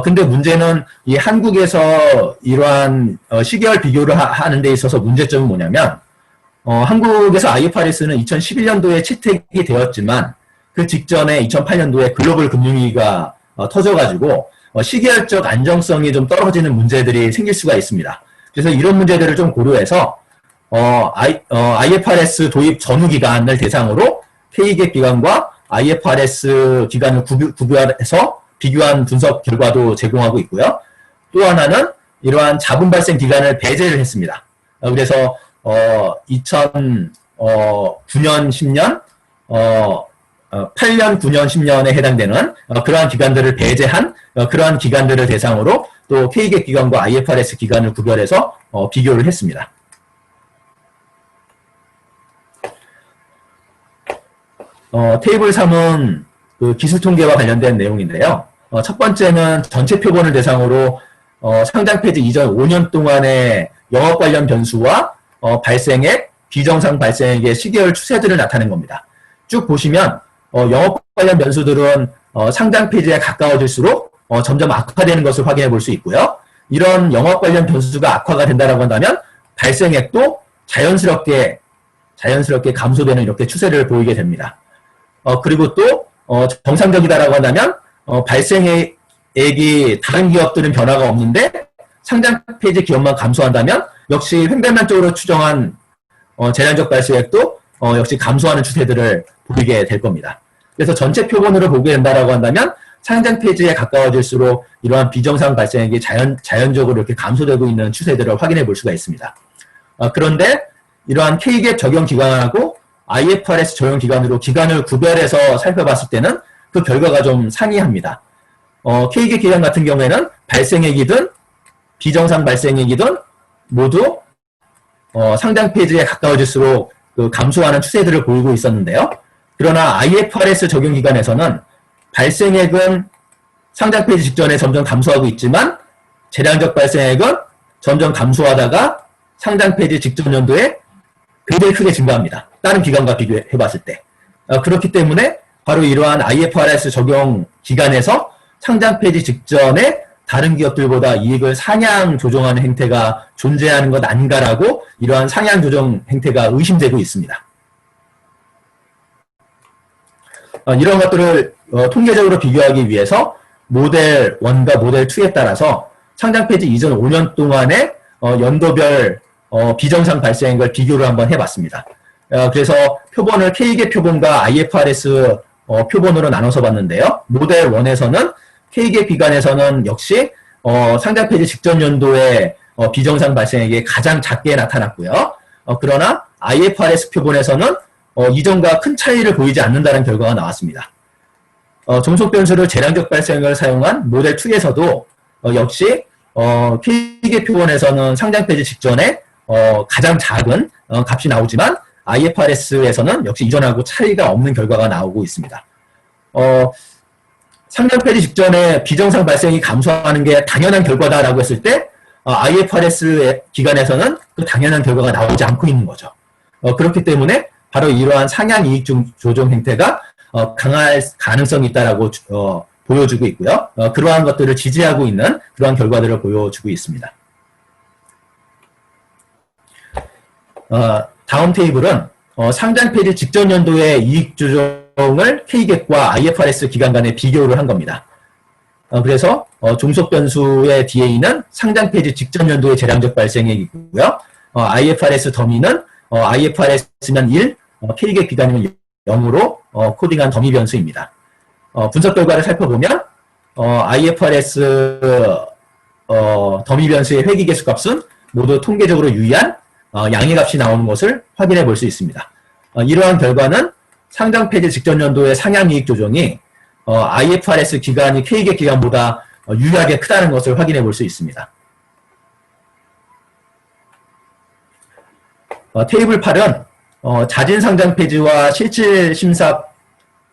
근데 문제는 이 한국에서 이러한 시계열 비교를 하는 데 있어서 문제점은 뭐냐면 한국에서 IFRS는 2011년도에 채택이 되었지만 그 직전에 2008년도에 글로벌 금융위기가 터져가지고 시계열적 안정성이 좀 떨어지는 문제들이 생길 수가 있습니다. 그래서 이런 문제들을 좀 고려해서 IFRS 도입 전후 기간을 대상으로 K갭 기간과 IFRS 기간을 구별해서 비교한 분석 결과도 제공하고 있고요. 또 하나는 이러한 자본 발생 기간을 배제를 했습니다. 그래서 2009년, 10년, 8년, 9년, 10년에 해당되는 그러한 기간들을 배제한 그러한 기간들을 대상으로 또 K갭 기간과 IFRS 기간을 구별해서 비교를 했습니다. 테이블 3은 그 기술 통계와 관련된 내용인데요. 첫 번째는 전체 표본을 대상으로 상장 폐지 이전 5년 동안의 영업 관련 변수와 발생액, 비정상 발생액의 시계열 추세들을 나타낸 겁니다. 쭉 보시면 영업 관련 변수들은 상장 폐지에 가까워질수록 점점 악화되는 것을 확인해 볼 수 있고요. 이런 영업 관련 변수가 악화가 된다고 한다면 발생액도 자연스럽게 감소되는 이렇게 추세를 보이게 됩니다. 그리고 또 정상적이다라고 한다면 발생액이 다른 기업들은 변화가 없는데 상장 폐지 기업만 감소한다면 역시 횡단면적으로 추정한 재량적 발생액도 역시 감소하는 추세들을 보이게 될 겁니다. 그래서 전체 표본으로 보게 된다라고 한다면 상장 폐지에 가까워질수록 이러한 비정상 발생액이 자연적으로 이렇게 감소되고 있는 추세들을 확인해 볼 수가 있습니다. 그런데 이러한 K갭 적용 기간하고 IFRS 적용 기간으로 기간을 구별해서 살펴봤을 때는 그 결과가 좀 상이합니다. K갭 기간 같은 경우에는 발생액이든 비정상 발생액이든 모두 상장 폐지에 가까워질수록 그 감소하는 추세들을 보이고 있었는데요. 그러나 IFRS 적용 기간에서는 발생액은 상장 폐지 직전에 점점 감소하고 있지만 재량적 발생액은 점점 감소하다가 상장 폐지 직전 연도에 굉장히 크게 증가합니다. 다른 기간과 비교해 봤을 때. 그렇기 때문에 바로 이러한 IFRS 적용 기간에서 상장 폐지 직전에 다른 기업들보다 이익을 상향 조정하는 행태가 존재하는 것 아닌가라고 이러한 상향 조정 행태가 의심되고 있습니다. 이런 것들을 통계적으로 비교하기 위해서 모델 1과 모델 2에 따라서 상장 폐지 이전 5년 동안의 연도별 비정상 발생액을 비교를 한번 해봤습니다. 그래서 표본을 K갭 표본과 IFRS 표본으로 나눠서 봤는데요. 모델 1에서는 K갭 기간에서는 역시 상장 폐지 직전 연도의 비정상 발생액이 가장 작게 나타났고요. 그러나 IFRS 표본에서는 이전과 큰 차이를 보이지 않는다는 결과가 나왔습니다. 종속 변수를 재량적 발생을 사용한 모델 2에서도 역시 K갭 표본에서는 상장 폐지 직전에 가장 작은 값이 나오지만 IFRS에서는 역시 이전하고 차이가 없는 결과가 나오고 있습니다. 상장 폐지 직전에 비정상 발생이 감소하는 게 당연한 결과다라고 했을 때 IFRS 기간에서는 그 당연한 결과가 나오지 않고 있는 거죠. 그렇기 때문에 바로 이러한 상향 이익 조정 행태가 강할 가능성이 있다라고 보여주고 있고요. 그러한 것들을 지지하고 있는 그러한 결과들을 보여주고 있습니다. 다음 테이블은 상장 폐지 직전 연도의 이익 조정을 K갭과 IFRS 기간 간의 비교를 한 겁니다. 그래서 종속 변수의 DA는 상장 폐지 직전 연도의 재량적 발생액이고요. IFRS 더미는 IFRS면 1, K갭 기간이면 0으로 코딩한 더미 변수입니다. 분석 결과를 살펴보면 IFRS 더미 변수의 회귀 개수 값은 모두 통계적으로 유의한 양의 값이 나오는 것을 확인해 볼 수 있습니다. 이러한 결과는 상장 폐지 직전 연도의 상향 이익 조정이 IFRS 기간이 K갭 기간보다 유의하게 크다는 것을 확인해 볼 수 있습니다. 테이블 8은 자진 상장 폐지와 실질 심사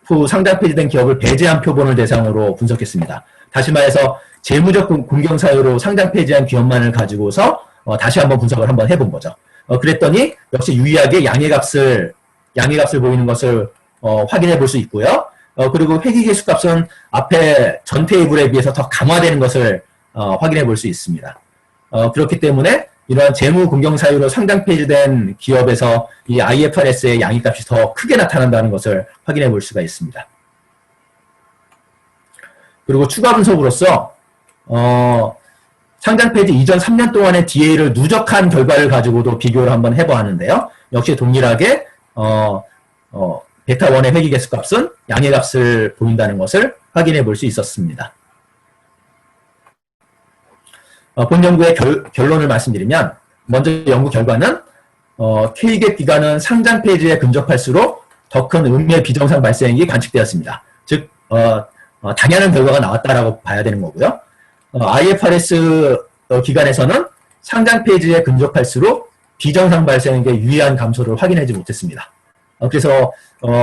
후 상장 폐지된 기업을 배제한 표본을 대상으로 분석했습니다. 다시 말해서 재무적 공경 사유로 상장 폐지한 기업만을 가지고서 다시 한번 분석을 한번 해본 거죠. 그랬더니 역시 유의하게 양의 값을 보이는 것을 확인해 볼 수 있고요. 그리고 회귀 개수 값은 앞에 전 테이블에 비해서 더 강화되는 것을 확인해 볼 수 있습니다. 그렇기 때문에 이러한 재무 공경 사유로 상장 폐지된 기업에서 이 IFRS의 양의 값이 더 크게 나타난다는 것을 확인해 볼 수가 있습니다. 그리고 추가 분석으로서 상장 폐지 이전 3년 동안의 DA를 누적한 결과를 가지고도 비교를 한번 해보았는데요. 역시 동일하게 베타 1의 회귀 개수 값은 양의 값을 보인다는 것을 확인해 볼 수 있었습니다. 본 연구의 결론을 말씀드리면 먼저 연구 결과는 K갭 기간은 상장 폐지에 근접할수록 더 큰 음의 비정상 발생이 관측되었습니다. 즉 당연한 결과가 나왔다라고 봐야 되는 거고요. IFRS 기간에서는 상장 페이지에 근접할수록 비정상 발생에 유의한 감소를 확인하지 못했습니다. 그래서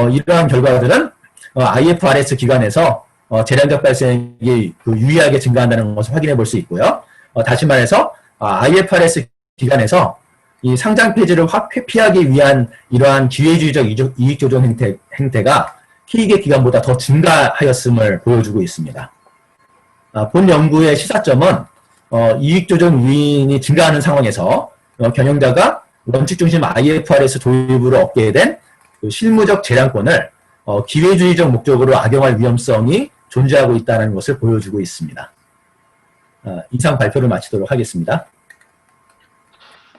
이러한 결과들은 IFRS 기간에서 재량적 발생이 유의하게 증가한다는 것을 확인해 볼 수 있고요. 다시 말해서 IFRS 기간에서 이 상장 폐지를 회피하기 위한 이러한 기회주의적 이익 조정 행태가 희귀의 기간보다 더 증가하였음을 보여주고 있습니다. 본 연구의 시사점은 이익 조정 요인이 증가하는 상황에서 경영자가 원칙 중심 IFRS 도입으로 얻게 된 실무적 재량권을 기회주의적 목적으로 악용할 위험성이 존재하고 있다는 것을 보여주고 있습니다. 이상 발표를 마치도록 하겠습니다.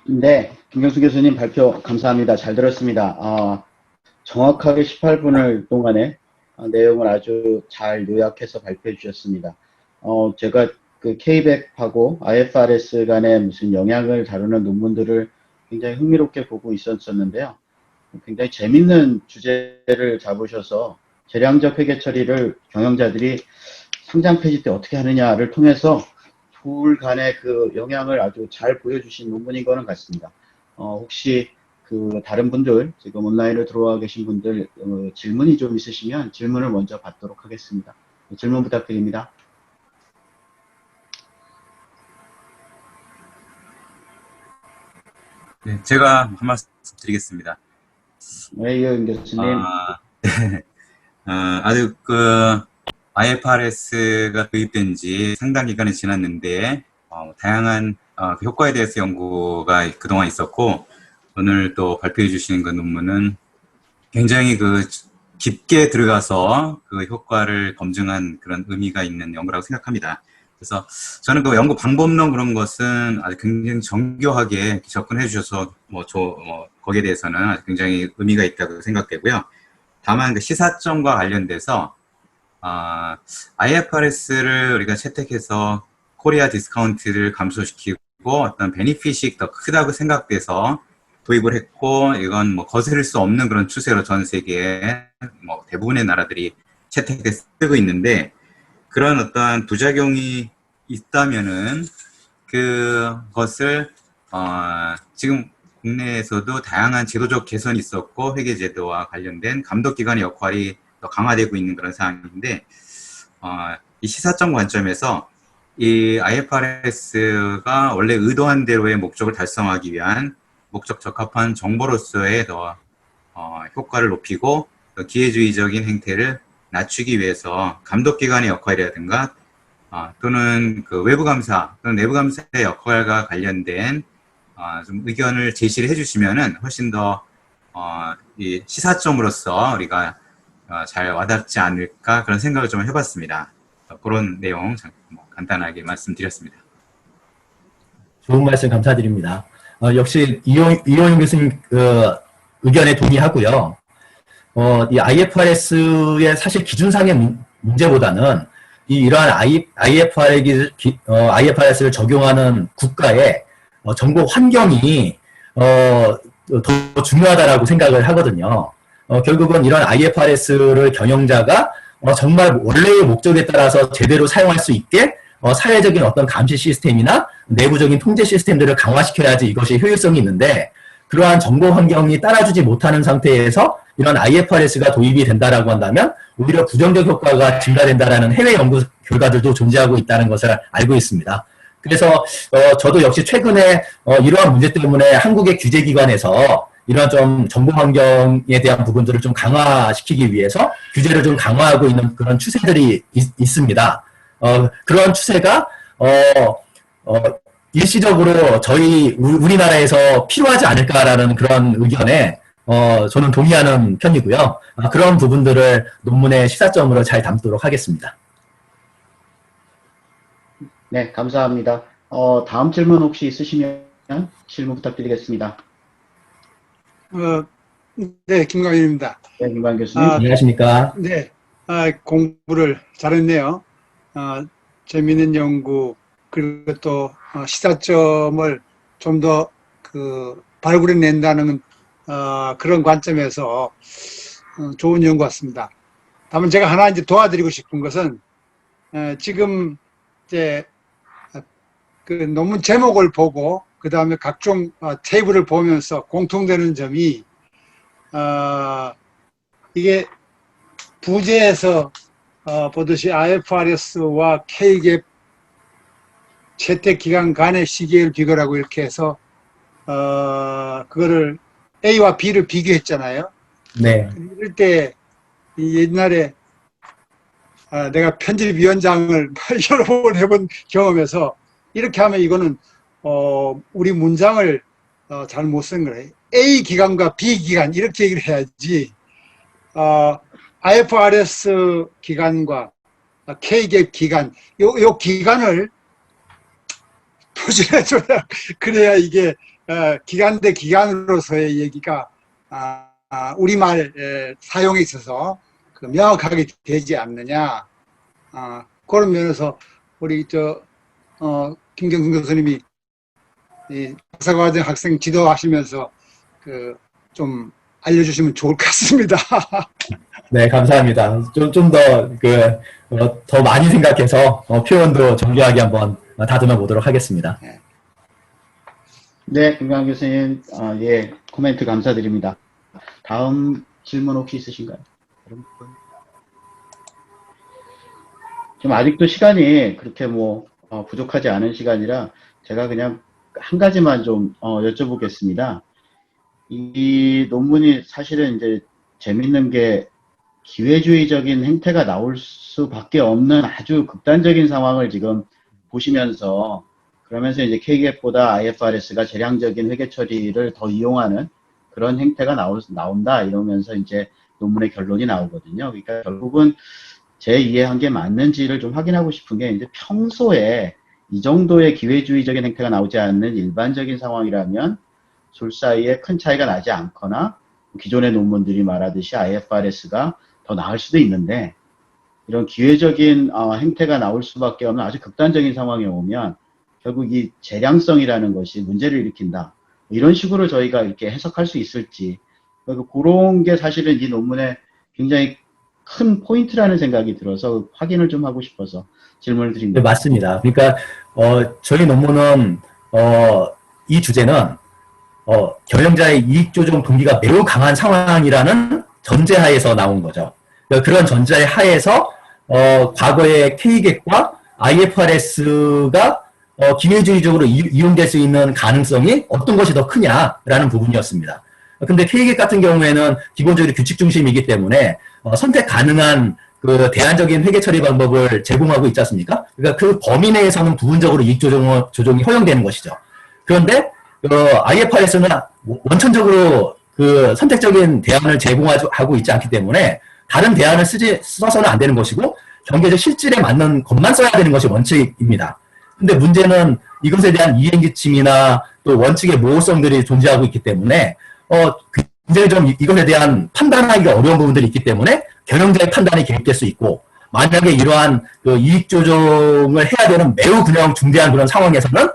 네, 김경수 교수님 발표 감사합니다. 잘 들었습니다. 정확하게 18분을 동안에 내용을 아주 잘 요약해서 발표해 주셨습니다. 제가 그 K100하고 IFRS 간의 무슨 영향을 다루는 논문들을 굉장히 흥미롭게 보고 있었는데요. 굉장히 재밌는 주제를 잡으셔서 재량적 회계 처리를 경영자들이 상장 폐지 때 어떻게 하느냐를 통해서 둘 간의 그 영향을 아주 잘 보여주신 논문인 거는 같습니다. 혹시 그 다른 분들, 지금 온라인으로 들어와 계신 분들 질문이 좀 있으시면 질문을 먼저 받도록 하겠습니다. 질문 부탁드립니다. 네, 제가 한 말씀 드리겠습니다. 네, 이현 교수님. 아주 IFRS가 도입된 지 상당 기간이 지났는데, 다양한 그 효과에 대해서 연구가 그동안 있었고, 오늘 또 발표해 주시는 그 논문은 굉장히 깊게 들어가서 그 효과를 검증한 그런 의미가 있는 연구라고 생각합니다. 그래서 저는 그 연구 방법론 그런 것은 아주 굉장히 정교하게 접근해 주셔서 거기에 대해서는 아주 굉장히 의미가 있다고 생각되고요. 다만 그 시사점과 관련돼서 IFRS를 우리가 채택해서 코리아 디스카운트를 감소시키고 어떤 베니핏이 더 크다고 생각돼서 도입을 했고, 이건 거스를 수 없는 그런 추세로 전 세계에 대부분의 나라들이 채택돼 쓰고 있는데, 그런 어떤 부작용이 있다면은 그것을 지금 국내에서도 다양한 제도적 개선이 있었고, 회계제도와 관련된 감독기관의 역할이 더 강화되고 있는 그런 상황인데, 이 시사점 관점에서 이 IFRS가 원래 의도한 대로의 목적을 달성하기 위한 목적 적합한 정보로서의 더 효과를 높이고 기회주의적인 행태를 낮추기 위해서 감독기관의 역할이라든가 또는 그 외부감사 또는 내부감사의 역할과 관련된 좀 의견을 제시를 해주시면은 훨씬 더 이 시사점으로서 우리가 잘 와닿지 않을까 그런 생각을 좀 해봤습니다. 그런 내용 간단하게 말씀드렸습니다. 좋은 말씀 감사드립니다. 역시 이호영 교수님 의견에 동의하고요. 이 IFRS의 사실 기준상의 문제보다는 이러한 IFRS를 적용하는 국가의 정보 환경이 더 중요하다라고 생각을 하거든요. 결국은 이런 IFRS를 경영자가 정말 원래의 목적에 따라서 제대로 사용할 수 있게 사회적인 어떤 감시 시스템이나 내부적인 통제 시스템들을 강화시켜야지 이것이 효율성이 있는데, 그러한 정보 환경이 따라주지 못하는 상태에서 이런 IFRS가 도입이 된다라고 한다면 오히려 부정적 효과가 증가된다라는 해외 연구 결과들도 존재하고 있다는 것을 알고 있습니다. 그래서 저도 역시 최근에 이러한 문제 때문에 한국의 규제기관에서 이러한 좀 정보 환경에 대한 부분들을 좀 강화시키기 위해서 규제를 좀 강화하고 있는 그런 추세들이 있습니다. 그런 추세가 일시적으로 우리나라에서 필요하지 않을까라는 그런 의견에 저는 동의하는 편이고요. 그런 부분들을 논문의 시사점으로 잘 담도록 하겠습니다. 네, 감사합니다. 다음 질문 혹시 있으시면 질문 부탁드리겠습니다. 네, 김광현입니다. 네, 김광현 교수님. 안녕하십니까? 네, 공부를 잘했네요. 재미있는 연구, 그리고 또 시사점을 좀 더 발굴해낸다는 그런 관점에서 좋은 연구 같습니다. 다만 제가 하나 이제 도와드리고 싶은 것은 지금 이제 그 논문 제목을 보고 그 다음에 각종 테이블을 보면서 공통되는 점이 이게 부제에서 보듯이 IFRS와 K갭 채택 기간 간의 시계를 비교라고 이렇게 해서 그거를 A와 B를 비교했잖아요. 네. 이럴 때 옛날에 내가 편집위원장을 여러 번 해본 경험에서 이렇게 하면 이거는 우리 문장을 잘 못 쓴 거예요. A 기간과 B 기간 이렇게 얘기를 해야지 IFRS 기간과 K갭 기간 요 기간을 표시해줘야 그래야 이게 기간 대 기간으로서의 얘기가 우리말 사용에 있어서 그 명확하게 되지 않느냐 그런 면에서 우리 김경순 교수님이 이 박사과정 학생 지도하시면서 그 좀 알려주시면 좋을 것 같습니다. 네, 감사합니다. 좀 더 많이 생각해서 표현도 정교하게 한번 다듬어 보도록 하겠습니다. 네, 김광 교수님, 예, 코멘트 감사드립니다. 다음 질문 혹시 있으신가요? 지금 아직도 시간이 그렇게 부족하지 않은 시간이라 제가 그냥 한 가지만 좀 여쭤보겠습니다. 이 논문이 사실은 이제 재밌는 게 기회주의적인 행태가 나올 수밖에 없는 아주 극단적인 상황을 지금 보시면서 그러면서 이제 K갭보다 IFRS가 재량적인 회계 처리를 더 이용하는 그런 행태가 나온다 이러면서 이제 논문의 결론이 나오거든요. 그러니까 결국은 제 이해한 게 맞는지를 좀 확인하고 싶은 게 이제 평소에 이 정도의 기회주의적인 행태가 나오지 않는 일반적인 상황이라면 둘 사이에 큰 차이가 나지 않거나 기존의 논문들이 말하듯이 IFRS가 더 나을 수도 있는데 이런 기회적인 행태가 나올 수밖에 없는 아주 극단적인 상황에 오면 결국 이 재량성이라는 것이 문제를 일으킨다. 이런 식으로 저희가 이렇게 해석할 수 있을지 그런 게 사실은 이 논문의 굉장히 큰 포인트라는 생각이 들어서 확인을 좀 하고 싶어서 질문을 네, 드립니다. 맞습니다. 그러니까 저희 논문은 이 주제는 경영자의 이익 조정 동기가 매우 강한 상황이라는 전제하에서 나온 거죠. 그러니까 그런 전제 하에서 과거의 K갭과 IFRS가 기회주의적으로 이용될 수 있는 가능성이 어떤 것이 더 크냐라는 부분이었습니다. 근데 K갭 같은 경우에는 기본적으로 규칙 중심이기 때문에 선택 가능한 그 대안적인 회계 처리 방법을 제공하고 있지 않습니까? 그러니까 그 범위 내에서는 부분적으로 이익 조정이 허용되는 것이죠. 그런데 IFRS는 원천적으로 그 선택적인 대안을 제공하고 있지 않기 때문에 다른 대안을 써서는 안 되는 것이고 경제적 실질에 맞는 것만 써야 되는 것이 원칙입니다. 근데 문제는 이것에 대한 이행기침이나 또 원칙의 모호성들이 존재하고 있기 때문에 굉장히 좀 이것에 대한 판단하기가 어려운 부분들이 있기 때문에 경영자의 판단이 개입될 수 있고 만약에 이러한 그 이익 조정을 해야 되는 매우 그냥 중대한 그런 상황에서는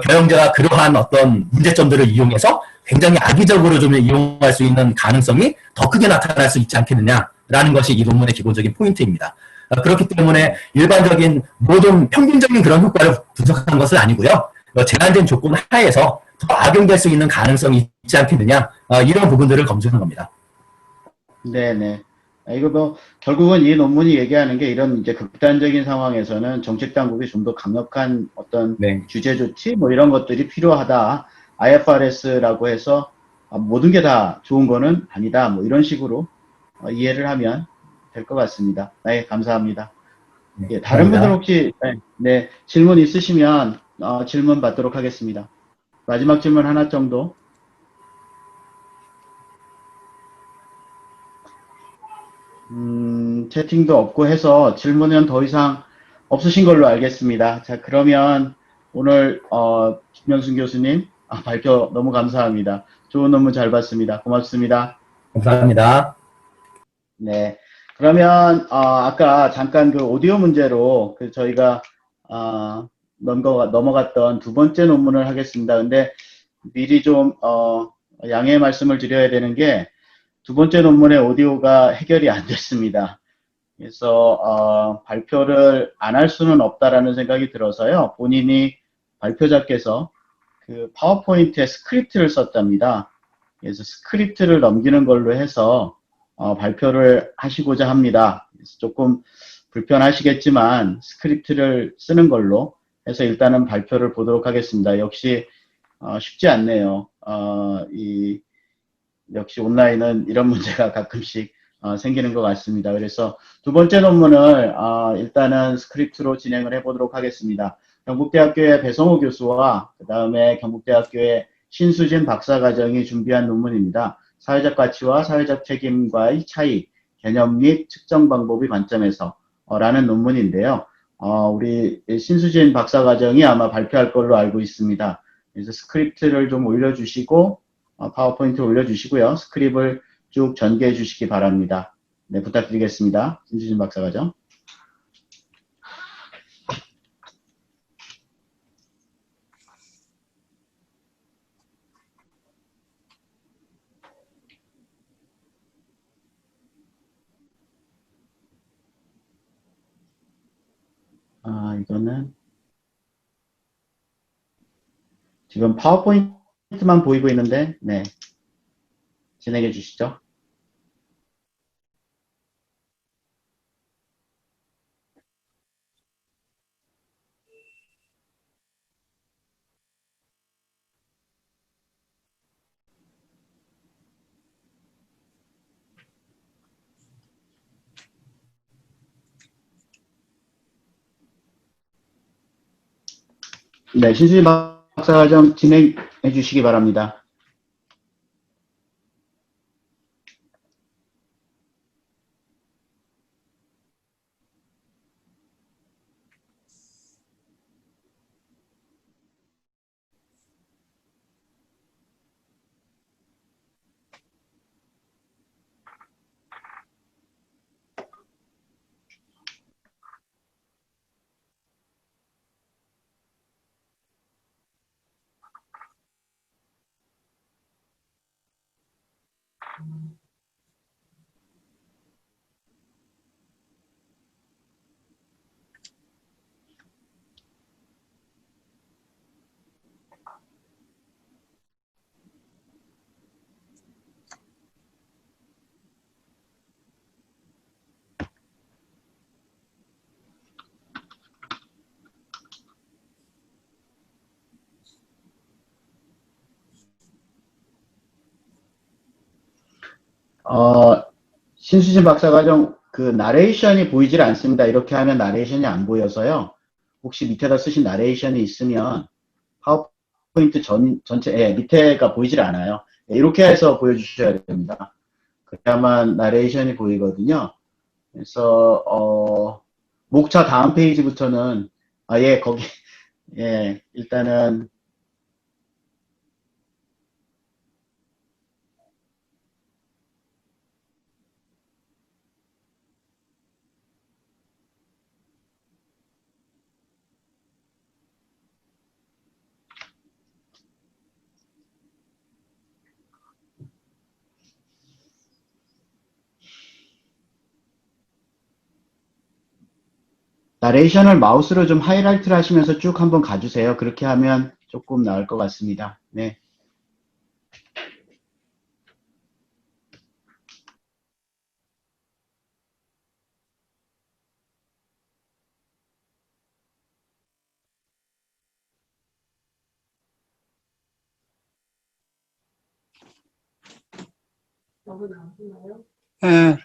경영자가 그러한 어떤 문제점들을 이용해서 굉장히 악의적으로 좀 이용할 수 있는 가능성이 더 크게 나타날 수 있지 않겠느냐라는 것이 이 논문의 기본적인 포인트입니다. 그렇기 때문에 일반적인 모든 평균적인 그런 효과를 분석한 것은 아니고요. 제한된 조건 하에서 더 악용될 수 있는 가능성이 있지 않겠느냐 이런 부분들을 검증한 겁니다. 네네. 이거 결국은 이 논문이 얘기하는 게 이런 이제 극단적인 상황에서는 정책 당국이 좀 더 강력한 어떤 네. 규제 조치 이런 것들이 필요하다. IFRS라고 해서 모든 게 다 좋은 거는 아니다. 이런 식으로 이해를 하면 될 것 같습니다. 네, 감사합니다. 네, 예, 다른 감사합니다. 분들 혹시 네, 질문 있으시면 질문 받도록 하겠습니다. 마지막 질문 하나 정도. 채팅도 없고 해서 질문은 더 이상 없으신 걸로 알겠습니다. 자, 그러면 오늘 김명순 교수님 발표 너무 감사합니다. 좋은 논문 잘 봤습니다. 고맙습니다. 감사합니다. 네. 그러면 아까 잠깐 그 오디오 문제로 저희가 넘어갔던 두 번째 논문을 하겠습니다. 근데 미리 좀 양해의 말씀을 드려야 되는 게 두 번째 논문의 오디오가 해결이 안 됐습니다. 그래서 발표를 안 할 수는 없다라는 생각이 들어서요. 본인이 발표자께서 그 파워포인트에 스크립트를 썼답니다. 그래서 스크립트를 넘기는 걸로 해서 발표를 하시고자 합니다. 그래서 조금 불편하시겠지만 스크립트를 쓰는 걸로 해서 일단은 발표를 보도록 하겠습니다. 역시 쉽지 않네요. 역시 온라인은 이런 문제가 가끔씩 생기는 것 같습니다. 그래서 두 번째 논문을 일단은 스크립트로 진행을 해보도록 하겠습니다. 경북대학교의 배성호 교수와 그 다음에 경북대학교의 신수진 박사과정이 준비한 논문입니다. 사회적 가치와 사회적 책임과의 차이, 개념 및 측정 방법의 관점에서 라는 논문인데요. 우리 신수진 박사과정이 아마 발표할 걸로 알고 있습니다. 그래서 스크립트를 좀 올려주시고 파워포인트를 올려주시고요. 스크립을 쭉 전개해 주시기 바랍니다. 네, 부탁드리겠습니다. 신수진 박사과정. 이거는 지금 파워포인트만 보이고 있는데, 네, 진행해 주시죠. 네, 신수진 박사과정 진행해 주시기 바랍니다. 신수진 박사과정 그 나레이션이 보이질 않습니다. 이렇게 하면 나레이션이 안 보여서요. 혹시 밑에다 쓰신 나레이션이 있으면 파워포인트 전체, 밑에가 보이질 않아요. 이렇게 해서 보여주셔야 됩니다. 그래야만 나레이션이 보이거든요. 그래서, 목차 다음 페이지부터는, 거기, 일단은, 나레이션을 마우스로 좀 하이라이트를 하시면서 쭉 한번 가주세요. 그렇게 하면 조금 나을 것 같습니다. 네. 예,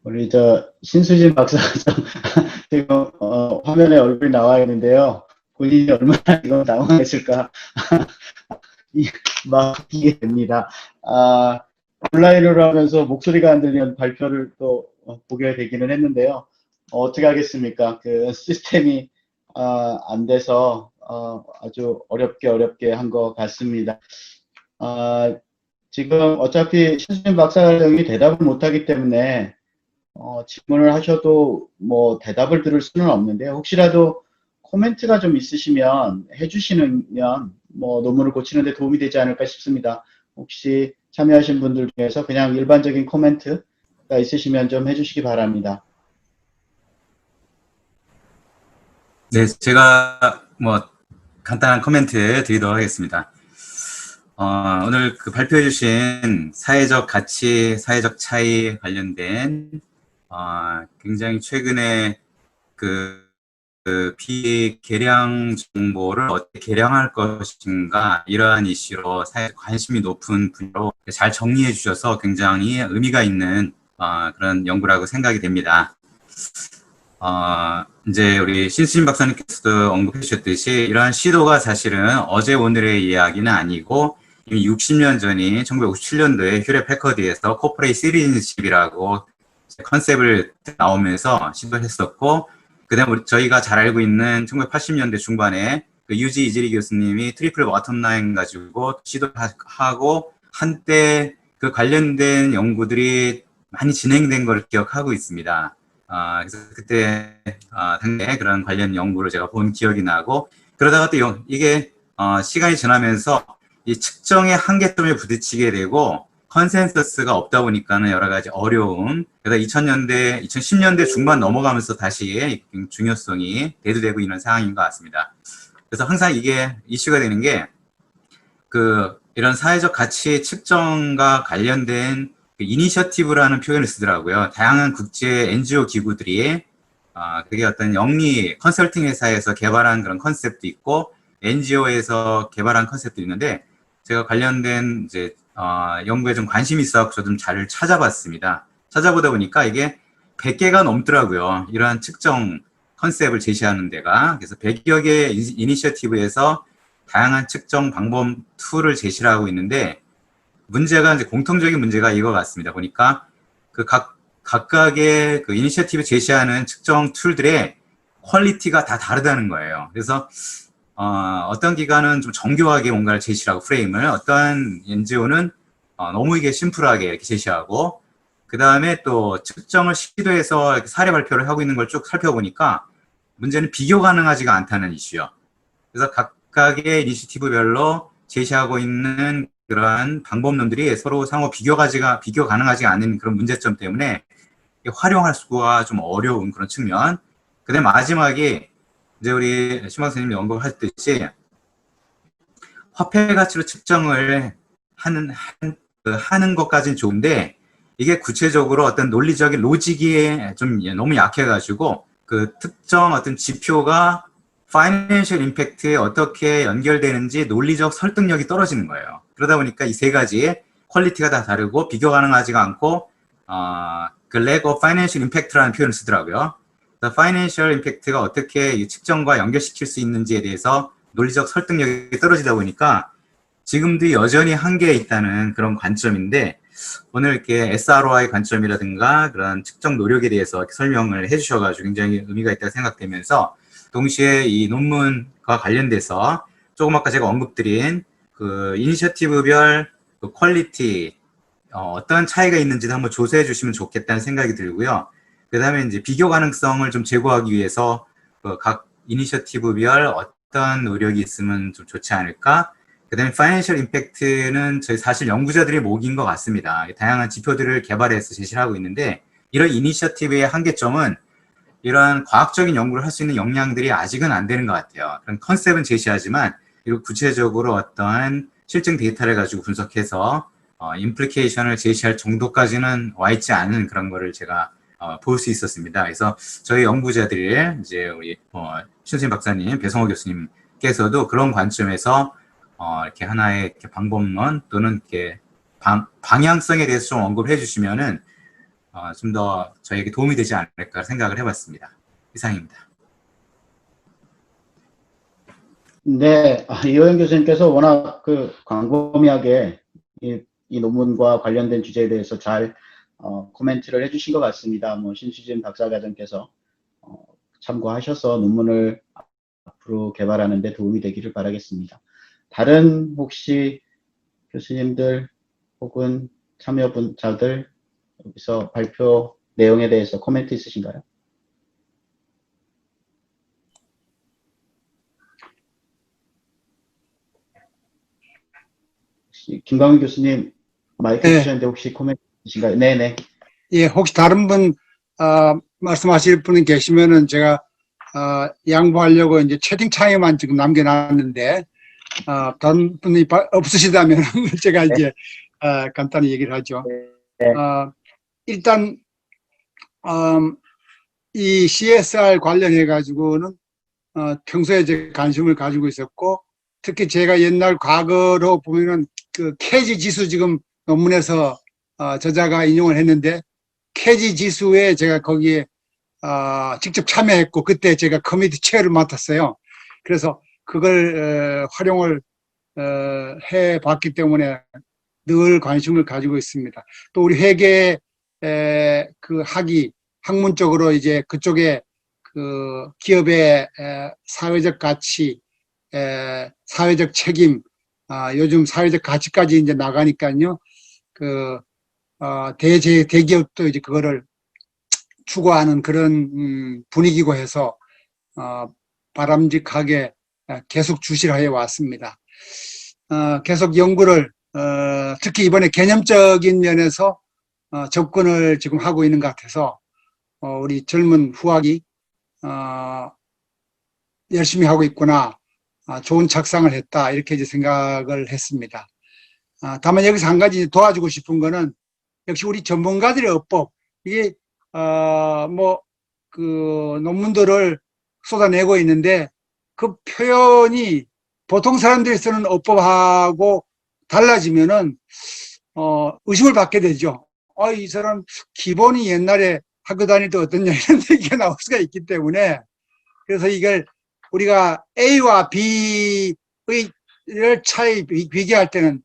우리 신수진 박사가 지금 화면에 얼굴이 나와 있는데요. 본인이 얼마나 이거 당황했을까 막 이게 됩니다. 온라인으로 하면서 목소리가 안 들리는 발표를 또 보게 되기는 했는데요. 어떻게 하겠습니까? 그 시스템이 안 돼서 아주 어렵게 한 것 같습니다. 지금 어차피 신수진 박사님이 대답을 못하기 때문에 질문을 하셔도 뭐 대답을 들을 수는 없는데, 혹시라도 코멘트가 좀 있으시면 해주시면 뭐 논문을 고치는 데 도움이 되지 않을까 싶습니다. 혹시 참여하신 분들 중에서 그냥 일반적인 코멘트가 있으시면 좀 해주시기 바랍니다. 네, 제가 뭐 간단한 코멘트 드리도록 하겠습니다. 오늘 그 발표해 주신 사회적 가치, 사회적 차이 관련된 굉장히 최근에 그 비계량 정보를 어떻게 계량할 것인가, 이러한 이슈로 사회적 관심이 높은 분야로 잘 정리해 주셔서 굉장히 의미가 있는 그런 연구라고 생각이 됩니다. 이제 우리 신수진 박사님께서도 언급해 주셨듯이 이러한 시도가 사실은 어제 오늘의 이야기는 아니고 이미 60년 전인 1957년도에 휴렛 패커드에서 코퍼레이트 시리즈십이라고 컨셉을 나오면서 시도를 했었고, 그 다음에 저희가 잘 알고 있는 1980년대 중반에 그 유지 이즈리 교수님이 트리플 버텀 라인 가지고 시도하고, 한때 그 관련된 연구들이 많이 진행된 걸 기억하고 있습니다. 그래서 그때 당시에 그런 관련 연구를 제가 본 기억이 나고, 그러다가 또 이게 시간이 지나면서 이 측정의 한계점에 부딪히게 되고 컨센서스가 없다 보니까는 여러 가지 어려움, 그러다 2000년대, 2010년대 중반 넘어가면서 다시 중요성이 대두되고 있는 상황인 것 같습니다. 그래서 항상 이게 이슈가 되는 게 이런 사회적 가치 측정과 관련된 이니셔티브라는 표현을 쓰더라고요. 다양한 국제 NGO 기구들이 그게 어떤 영리 컨설팅 회사에서 개발한 그런 컨셉도 있고 NGO에서 개발한 컨셉도 있는데, 제가 관련된 이제 연구에 좀 관심이 있어서 좀 잘 찾아봤습니다. 찾아보다 보니까 이게 100개가 넘더라고요. 이러한 측정 컨셉을 제시하는 데가. 그래서 100여 개의 이니셔티브에서 다양한 측정 방법 툴을 제시를 하고 있는데, 문제가 이제 공통적인 문제가 이거 같습니다. 보니까 각각의 그 이니셔티브 제시하는 측정 툴들의 퀄리티가 다 다르다는 거예요. 그래서 어떤 기관은 좀 정교하게 뭔가를 제시하고 프레임을, 어떤 NGO는 너무 이게 심플하게 이렇게 제시하고, 그 다음에 또 측정을 시도해서 이렇게 사례 발표를 하고 있는 걸 쭉 살펴보니까 문제는 비교 가능하지가 않다는 이슈요. 그래서 각각의 이니셔티브별로 제시하고 있는 그러한 방법론들이 서로 상호 비교 가능하지가 않은 그런 문제점 때문에 활용할 수가 좀 어려운 그런 측면. 그 다음에 마지막에 이제 우리 신 박사님이 언급하셨듯이 화폐 가치로 측정을 하는 것까지는 좋은데, 이게 구체적으로 어떤 논리적인 로직이 좀 너무 약해가지고 그 특정 어떤 지표가 파이낸셜 임팩트에 어떻게 연결되는지 논리적 설득력이 떨어지는 거예요. 그러다 보니까 이 세 가지 퀄리티가 다 다르고 비교 가능하지가 않고, 그 lack of financial impact라는 표현을 쓰더라고요. 파이낸셜 임팩트가 어떻게 이 측정과 연결시킬 수 있는지에 대해서 논리적 설득력이 떨어지다 보니까 지금도 여전히 한계에 있다는 그런 관점인데, 오늘 이렇게 SROI 관점이라든가 그런 측정 노력에 대해서 이렇게 설명을 해주셔가지고 굉장히 의미가 있다고 생각되면서, 동시에 이 논문과 관련돼서 조금 아까 제가 언급드린 그 이니셔티브별 그 퀄리티 어떤 차이가 있는지도 한번 조사해 주시면 좋겠다는 생각이 들고요. 그 다음에 이제 비교 가능성을 좀 제고하기 위해서 각 이니셔티브별 어떤 노력이 있으면 좀 좋지 않을까. 그 다음에 파이낸셜 임팩트는 저희 사실 연구자들의 목인 것 같습니다. 다양한 지표들을 개발해서 제시를 하고 있는데, 이런 이니셔티브의 한계점은 이러한 과학적인 연구를 할 수 있는 역량들이 아직은 안 되는 것 같아요. 그런 컨셉은 제시하지만 그리고 구체적으로 어떠한 실증 데이터를 가지고 분석해서 임플리케이션을 제시할 정도까지는 와 있지 않은 그런 거를 제가 볼 수 있었습니다. 그래서 저희 연구자들이 이제 우리 신수진 박사님, 배성호 교수님께서도 그런 관점에서 이렇게 하나의 이렇게 방법론 또는 이렇게 방향성에 대해서 좀 언급해 주시면은 좀 더 저에게 도움이 되지 않을까 생각을 해봤습니다. 이상입니다. 네, 이호영 교수님께서 워낙 광범위하게 이 논문과 관련된 주제에 대해서 잘 코멘트를 해주신 것 같습니다. 뭐 신수진 박사과정께서 참고하셔서 논문을 앞으로 개발하는 데 도움이 되기를 바라겠습니다. 다른 혹시 교수님들 혹은 참여분자들 여기서 발표 내용에 대해서 코멘트 있으신가요? 김광훈 교수님 마이크 네. 주셨는데 혹시 코멘트 있으신가요? 네네. 예, 혹시 다른 분, 말씀하실 분이 계시면은 제가, 양보하려고 이제 채팅창에만 지금 남겨놨는데, 다른 분이 없으시다면 제가 이제, 간단히 얘기를 하죠. 네. 일단, 이 CSR 관련해가지고는, 평소에 이제 관심을 가지고 있었고, 특히 제가 옛날 과거로 보면은 그 캐지 지수 지금 논문에서 저자가 인용을 했는데, 캐지 지수에 제가 거기에 직접 참여했고 그때 제가 커미티 체어를 맡았어요. 그래서 그걸 활용을 해봤기 때문에 늘 관심을 가지고 있습니다. 또 우리 회계 그 학문적으로 이제 그쪽에 그 기업의 사회적 가치, 사회적 책임, 요즘 사회적 가치까지 이제 나가니까요. 그 대기업도 이제 그거를 추구하는 그런 분위기고 해서 바람직하게 계속 주시를 해 왔습니다. 계속 연구를 특히 이번에 개념적인 면에서 접근을 지금 하고 있는 것 같아서 우리 젊은 후학이 열심히 하고 있구나, 좋은 착상을 했다 이렇게 이제 생각을 했습니다. 다만 여기서 한 가지 도와주고 싶은 거는 역시 우리 전문가들의 어법, 이게 그 논문들을 쏟아내고 있는데 그 표현이 보통 사람들이 쓰는 어법하고 달라지면은 의심을 받게 되죠. 이 사람 기본이 옛날에 학교 다닐 때 어떻냐 이런 얘기가 나올 수가 있기 때문에, 그래서 이걸 우리가 A와 B의 차이 비교할 때는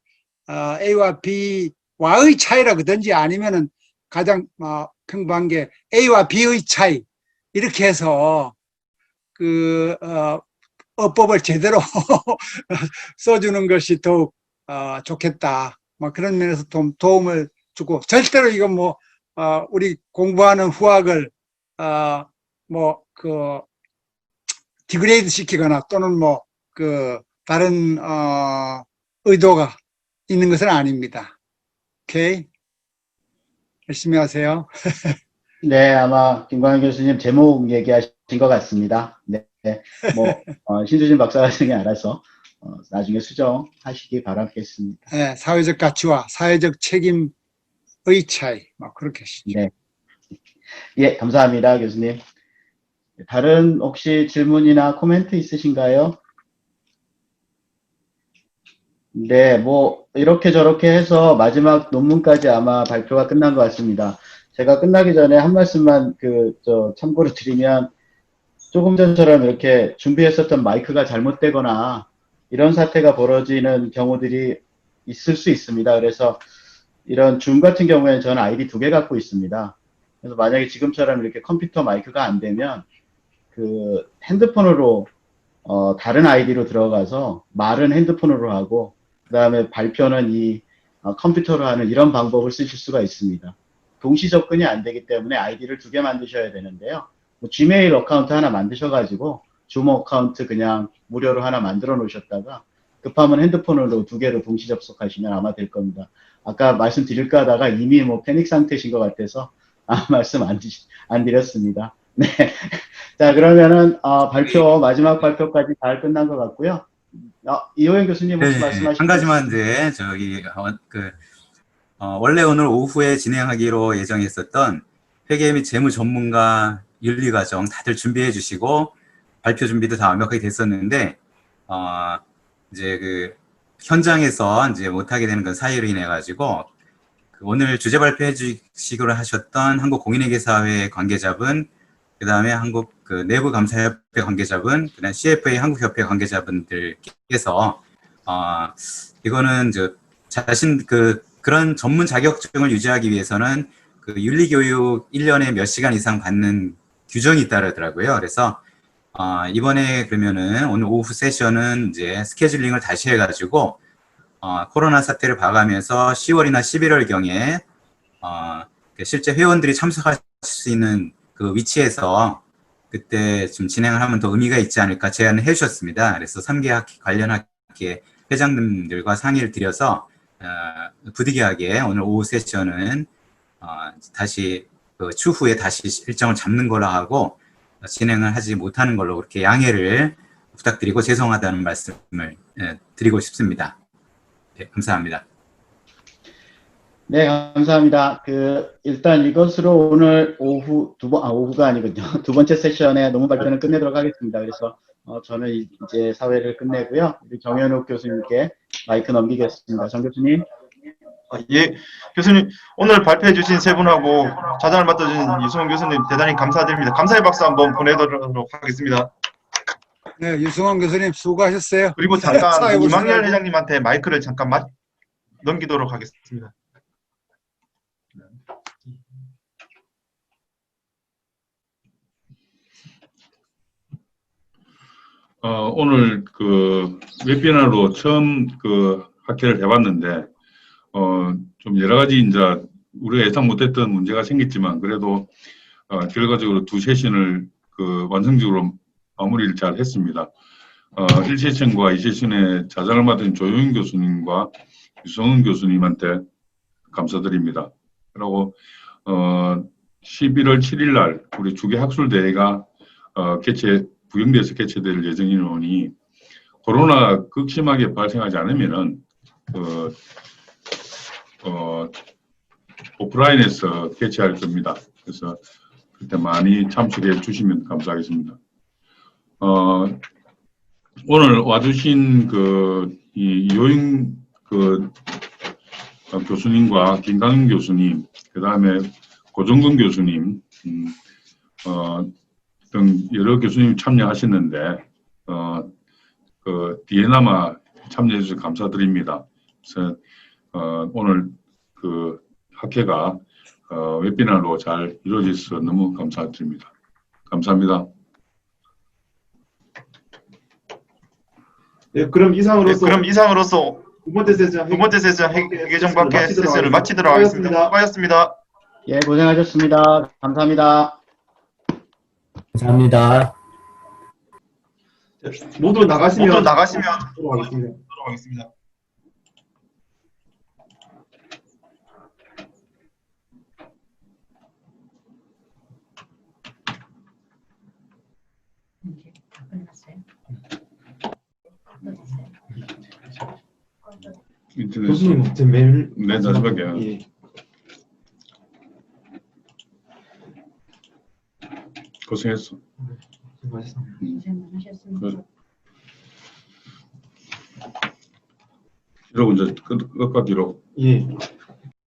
A와 B와의 차이라든지 아니면은 가장 평범한 게 A와 B의 차이, 이렇게 해서 어법을 제대로 써주는 것이 더욱 좋겠다. 그런 면에서 좀 도움을 주고, 절대로 이건 우리 공부하는 후학을 디그레이드 시키거나 또는 다른 의도가 있는 것은 아닙니다. 오케이? 열심히 하세요. 네, 아마 김광현 교수님 제목 얘기하신 것 같습니다. 네, 신수진 박사과정이 알아서 나중에 수정하시기 바라겠습니다. 네, 사회적 가치와 사회적 책임의 차이, 그렇게 하시죠. 네. 예, 감사합니다, 교수님. 다른 혹시 질문이나 코멘트 있으신가요? 네, 이렇게 저렇게 해서 마지막 논문까지 아마 발표가 끝난 것 같습니다. 제가 끝나기 전에 한 말씀만 참고로 드리면, 조금 전처럼 이렇게 준비했었던 마이크가 잘못되거나 이런 사태가 벌어지는 경우들이 있을 수 있습니다. 그래서 이런 줌 같은 경우에는 저는 아이디 2개 갖고 있습니다. 그래서 만약에 지금처럼 이렇게 컴퓨터 마이크가 안 되면 핸드폰으로 다른 아이디로 들어가서 말은 핸드폰으로 하고 그 다음에 발표는 이 컴퓨터로 하는 이런 방법을 쓰실 수가 있습니다. 동시 접근이 안 되기 때문에 아이디를 2개 만드셔야 되는데요. 지메일 어카운트 하나 만드셔가지고 줌 어카운트 그냥 무료로 하나 만들어 놓으셨다가 급하면 핸드폰으로 2개로 동시 접속하시면 아마 될 겁니다. 아까 말씀드릴까 하다가 이미 패닉 상태신 것 같아서 말씀 안 드렸습니다. 네. 자, 그러면은 마지막 발표까지 잘 끝난 것 같고요. 이호영 교수님 혹시 말씀하신 한 가지만 이제 원래 오늘 오후에 진행하기로 예정했었던 회계 및 재무 전문가 윤리 과정 다들 준비해 주시고 발표 준비도 다 완벽하게 됐었는데 이제 현장에서 이제 못하게 되는 그 사유로 인해 가지고 오늘 주제 발표해 주시기로 하셨던 한국공인회계사회 관계자분, 그 다음에 한국 그 내부감사협회 관계자분, 그다음 CFA 한국협회 관계자분들께서 이거는 자신 그런 전문 자격증을 유지하기 위해서는 그 윤리교육 1년에 몇 시간 이상 받는 규정이 있다더라고요. 그래서 이번에 그러면은 오늘 오후 세션은 이제 스케줄링을 다시 해가지고 코로나 사태를 봐가면서 10월이나 11월 경에 실제 회원들이 참석할 수 있는 그 위치에서 그때 좀 진행을 하면 더 의미가 있지 않을까 제안을 해주셨습니다. 그래서 3개 학기 관련 학계 회장님들과 상의를 드려서 부득이하게 오늘 오후 세션은 다시 그 추후에 다시 일정을 잡는 걸로 하고 진행을 하지 못하는 걸로 그렇게 양해를 부탁드리고 죄송하다는 말씀을 드리고 싶습니다. 네, 감사합니다. 네, 감사합니다. 일단 이것으로 오늘 오후 오후가 아니군요. 두 번째 세션의 논문 발표는 끝내도록 하겠습니다. 그래서 저는 이제 사회를 끝내고요. 우리 정현욱 교수님께 마이크 넘기겠습니다. 정 교수님. 예, 교수님 오늘 발표해 주신 세 분하고 자장을 맡아주신 유승원 교수님 대단히 감사드립니다. 감사의 박수 한번 보내드리도록 하겠습니다. 네, 유승원 교수님 수고하셨어요. 그리고 잠깐 사회 이망열 보시느라고. 회장님한테 마이크를 잠깐 넘기도록 하겠습니다. 오늘 그 웹비나로 처음 그 학회를 해봤는데, 좀 여러 가지 이제 우리가 예상 못했던 문제가 생겼지만, 그래도 결과적으로 두 세션을 그 완성적으로 마무리를 잘 했습니다. 1세션과 2세션에 자장을 맡은 조용인 교수님과 유성은 교수님한테 감사드립니다. 그리고 11월 7일 날 우리 주계 학술 대회가 부영대에서 개최될 예정이오니 코로나 극심하게 발생하지 않으면은 오프라인에서 개최할 겁니다. 그래서 그때 많이 참석해 주시면 감사하겠습니다. 오늘 와주신 이효인 교수님과 김강윤 교수님, 그 다음에 고정근 교수님, 등 여러 교수님이 참여하셨는데, 뒤에나마 참여해 주셔서 감사드립니다. 그래서, 오늘 학회가, 웹비나로 잘 이루어져서 너무 감사드립니다. 감사합니다. 네, 그럼 이상으로서 두 번째 세션 회계정 밖의 세션을 마치도록 하겠습니다. 수고하셨습니다. 예, 고생하셨습니다. 감사합니다. 감사합니다. 모두 나가시면 하도록 하겠습니다. 인터넷. 교수님, 제 메일. 네, 마지막이요. 예. 고생했어. 수고하셨습니다. 이러고 이제 끝까지로. 예.